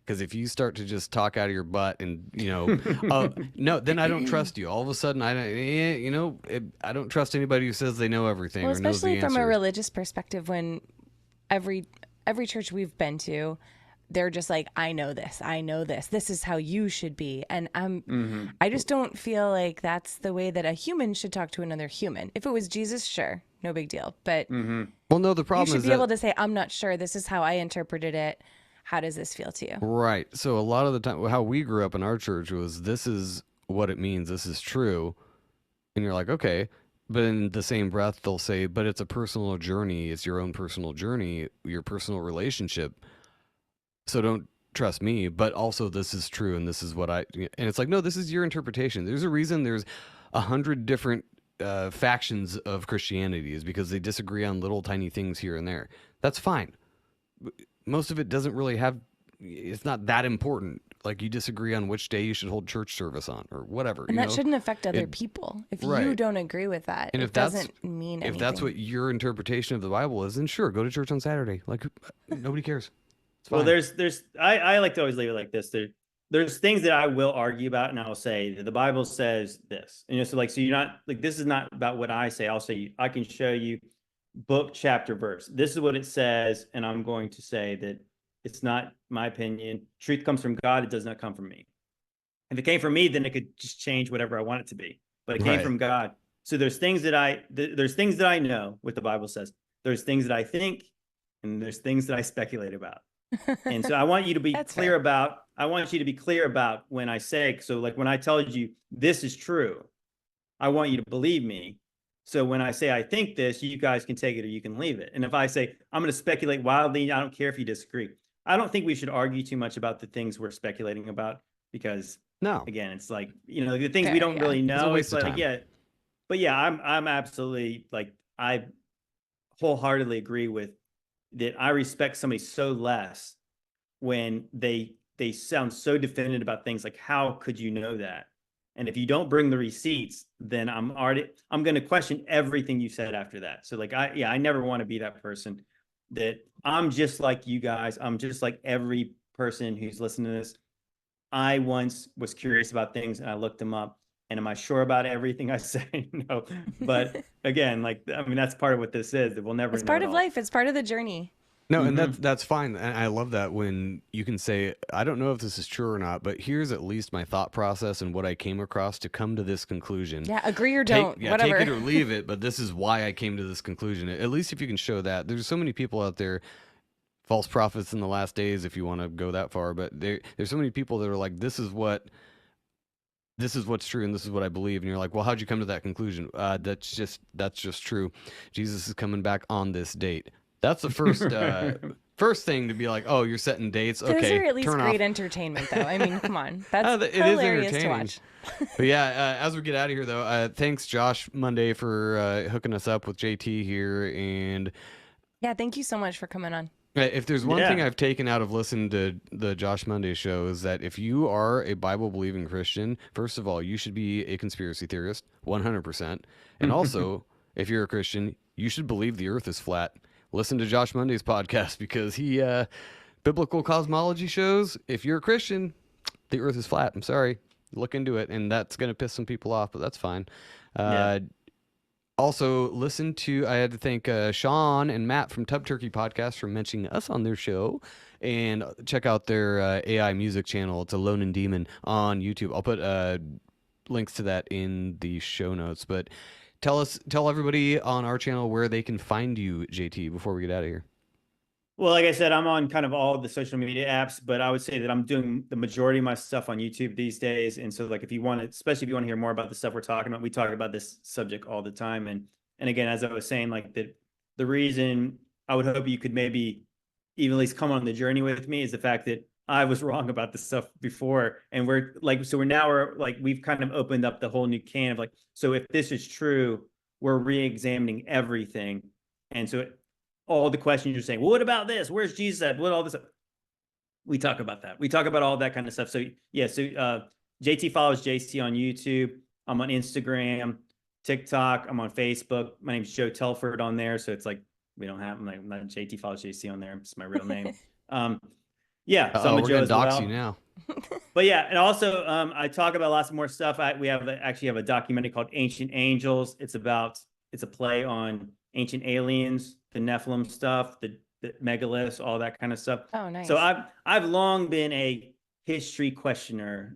Because if you start to just talk out of your butt and, no, then I don't trust you. All of a sudden, I don't trust anybody who says they know everything. Well, or knows the especially from a answer. religious perspective, when every church we've been to, they're just like, I know this, this is how you should be. And I just don't feel like that's the way that a human should talk to another human. If it was Jesus, sure, no big deal. But well, no, the problem you is should be able to say, I'm not sure, this is how I interpreted it. How does this feel to you? Right. So a lot of the time, how we grew up in our church was, this is what it means. This is true. And you're like, okay. But in the same breath, they'll say, but it's a personal journey. It's your own personal journey, your personal relationship. So don't trust me, but also this is true. And this is what and it's like, no, this is your interpretation. There's a reason there's 100 different factions of Christianity, is because they disagree on little tiny things here and there. That's fine. Most of it doesn't really it's not that important. Like, you disagree on which day you should hold church service on or whatever. And that shouldn't affect other people. If you don't agree with that, and it doesn't mean anything. If that's what your interpretation of the Bible is, then sure, go to church on Saturday. Like, nobody cares. It's fine. Well, I like to always leave it like this. There's things that I will argue about, and I'll say that the Bible says this. And so you're not like, this is not about what I say. I'll say, I can show you book, chapter, verse. This is what it says, and I'm going to say that it's not my opinion. Truth comes from God. It does not come from me. If it came from me, then it could just change whatever I want it to be. But it came from God. So there's things that I know what the Bible says. There's things that I think, and there's things that I speculate about. And so I want you to be clear about. I want you to be clear about when I say. So like when I tell you this is true, I want you to believe me. So when I say I think this, you guys can take it or you can leave it. And if I say I'm going to speculate wildly, I don't care if you disagree. I don't think we should argue too much about the things we're speculating about, because again, it's like, the things we don't really know. It's like, but yeah, I'm absolutely, like, I wholeheartedly agree with that. I respect somebody so less when they sound so definitive about things. Like, how could you know that? And if you don't bring the receipts, then I'm going to question everything you said after that. So like, I never want to be that person. That I'm just like you guys. I'm just like every person who's listening to this. I once was curious about things and I looked them up. And am I sure about everything I say? No. But again, that's part of what this is. That we'll never. It's part of life. It's part of the journey. No, and that's fine. And I love that when you can say, I don't know if this is true or not, but here's at least my thought process and what I came across to come to this conclusion. Yeah, agree or don't, whatever. Take it or leave it, but this is why I came to this conclusion. At least if you can show that. There's so many people out there, false prophets in the last days, if you want to go that far, but there's so many people that are like, this is what's true and this is what I believe. And you're like, well, how'd you come to that conclusion? That's just true. Jesus is coming back on this date. That's the first thing to be like, oh, you're setting dates. Okay, those are at least turn great off. entertainment, though. I mean, come on, that's it hilarious is to watch. But yeah, as we get out of here, though, thanks Josh Monday for hooking us up with JT here, and yeah, thank you so much for coming on. If there's one thing I've taken out of listening to the Josh Monday show is that if you are a Bible-believing Christian, first of all, you should be a conspiracy theorist, 100%. And also, if you're a Christian, you should believe the earth is flat. Listen to Josh Monday's podcast, because he biblical cosmology shows if you're a Christian, the earth is flat. I'm sorry. Look into it, and that's going to piss some people off, but that's fine. Also, listen to, I had to thank Sean and Matt from Tub Turkey Podcast for mentioning us on their show. And check out their AI music channel. It's Alone and Demon on YouTube. I'll put links to that in the show notes. But tell everybody on our channel where they can find you, JT, before we get out of here. Well, like I said, I'm on kind of all the social media apps, but I would say that I'm doing the majority of my stuff on YouTube these days. And so like, if you want to, especially if you want to hear more about the stuff we're talking about, we talk about this subject all the time. And again, as I was saying, like the reason I would hope you could maybe even at least come on the journey with me is the fact that I was wrong about this stuff before. And we're like, we've kind of opened up the whole new can of like, so if this is true, we're re-examining everything. And so all the questions you're saying, well, what about this? Where's Jesus at? What all this? We talk about that. We talk about all that kind of stuff. So yeah, JTFollowsJC on YouTube. I'm on Instagram, TikTok. I'm on Facebook. My name's Joe Telford on there. So it's like, I'm not JTFollowsJC on there. It's my real name. Yeah. So I'm a Joe as well. We're gonna dox you now. But yeah, and also I talk about lots more stuff. We actually have a documentary called Ancient Angels. It's a play on ancient aliens, the Nephilim stuff, the megaliths, all that kind of stuff. Oh, nice. So I've long been a history questioner,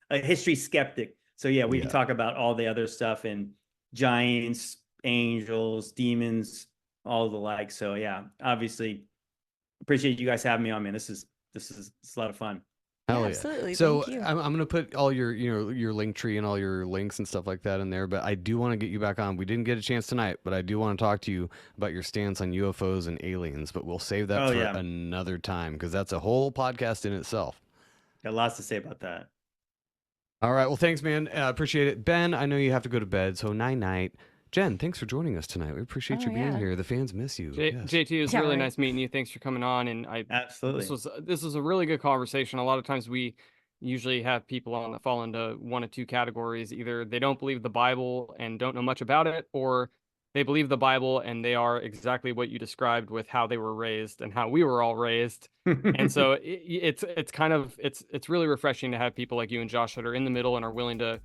a history skeptic. So yeah, we can talk about all the other stuff and giants, angels, demons, all the like. So yeah, obviously appreciate you guys having me on, man. This is a lot of fun. Hell yeah. Absolutely. So Thank you. I'm going to put all your, your link tree and all your links and stuff like that in there, but I do want to get you back on. We didn't get a chance tonight, but I do want to talk to you about your stance on UFOs and aliens, but we'll save that for another time because that's a whole podcast in itself. Got lots to say about that. All right. Well, thanks, man. Appreciate it. Ben, I know you have to go to bed, so night-night. Jen, thanks for joining us tonight. We appreciate you being here. The fans miss you. JT, it was really nice meeting you. Thanks for coming on. And absolutely, this was a really good conversation. A lot of times we usually have people on that fall into one of two categories. Either they don't believe the Bible and don't know much about it, or they believe the Bible and they are exactly what you described with how they were raised and how we were all raised. And so it's really refreshing to have people like you and Josh that are in the middle and are willing to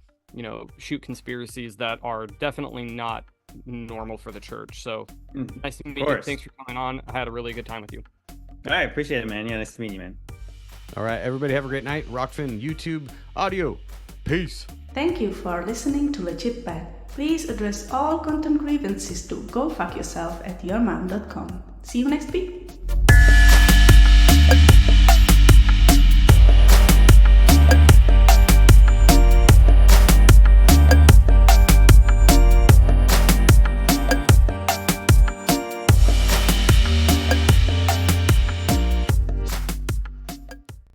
shoot conspiracies that are definitely not normal for the church. So nice to meet you. Thanks for coming on. I had a really good time with you. All right, appreciate it, man. Yeah, nice to meet you, man. All right, everybody have a great night. Rockfin YouTube audio. Peace. Thank you for listening to Legit Bad. Please address all content grievances to gofuckyourself@yourmom.com. See you next week.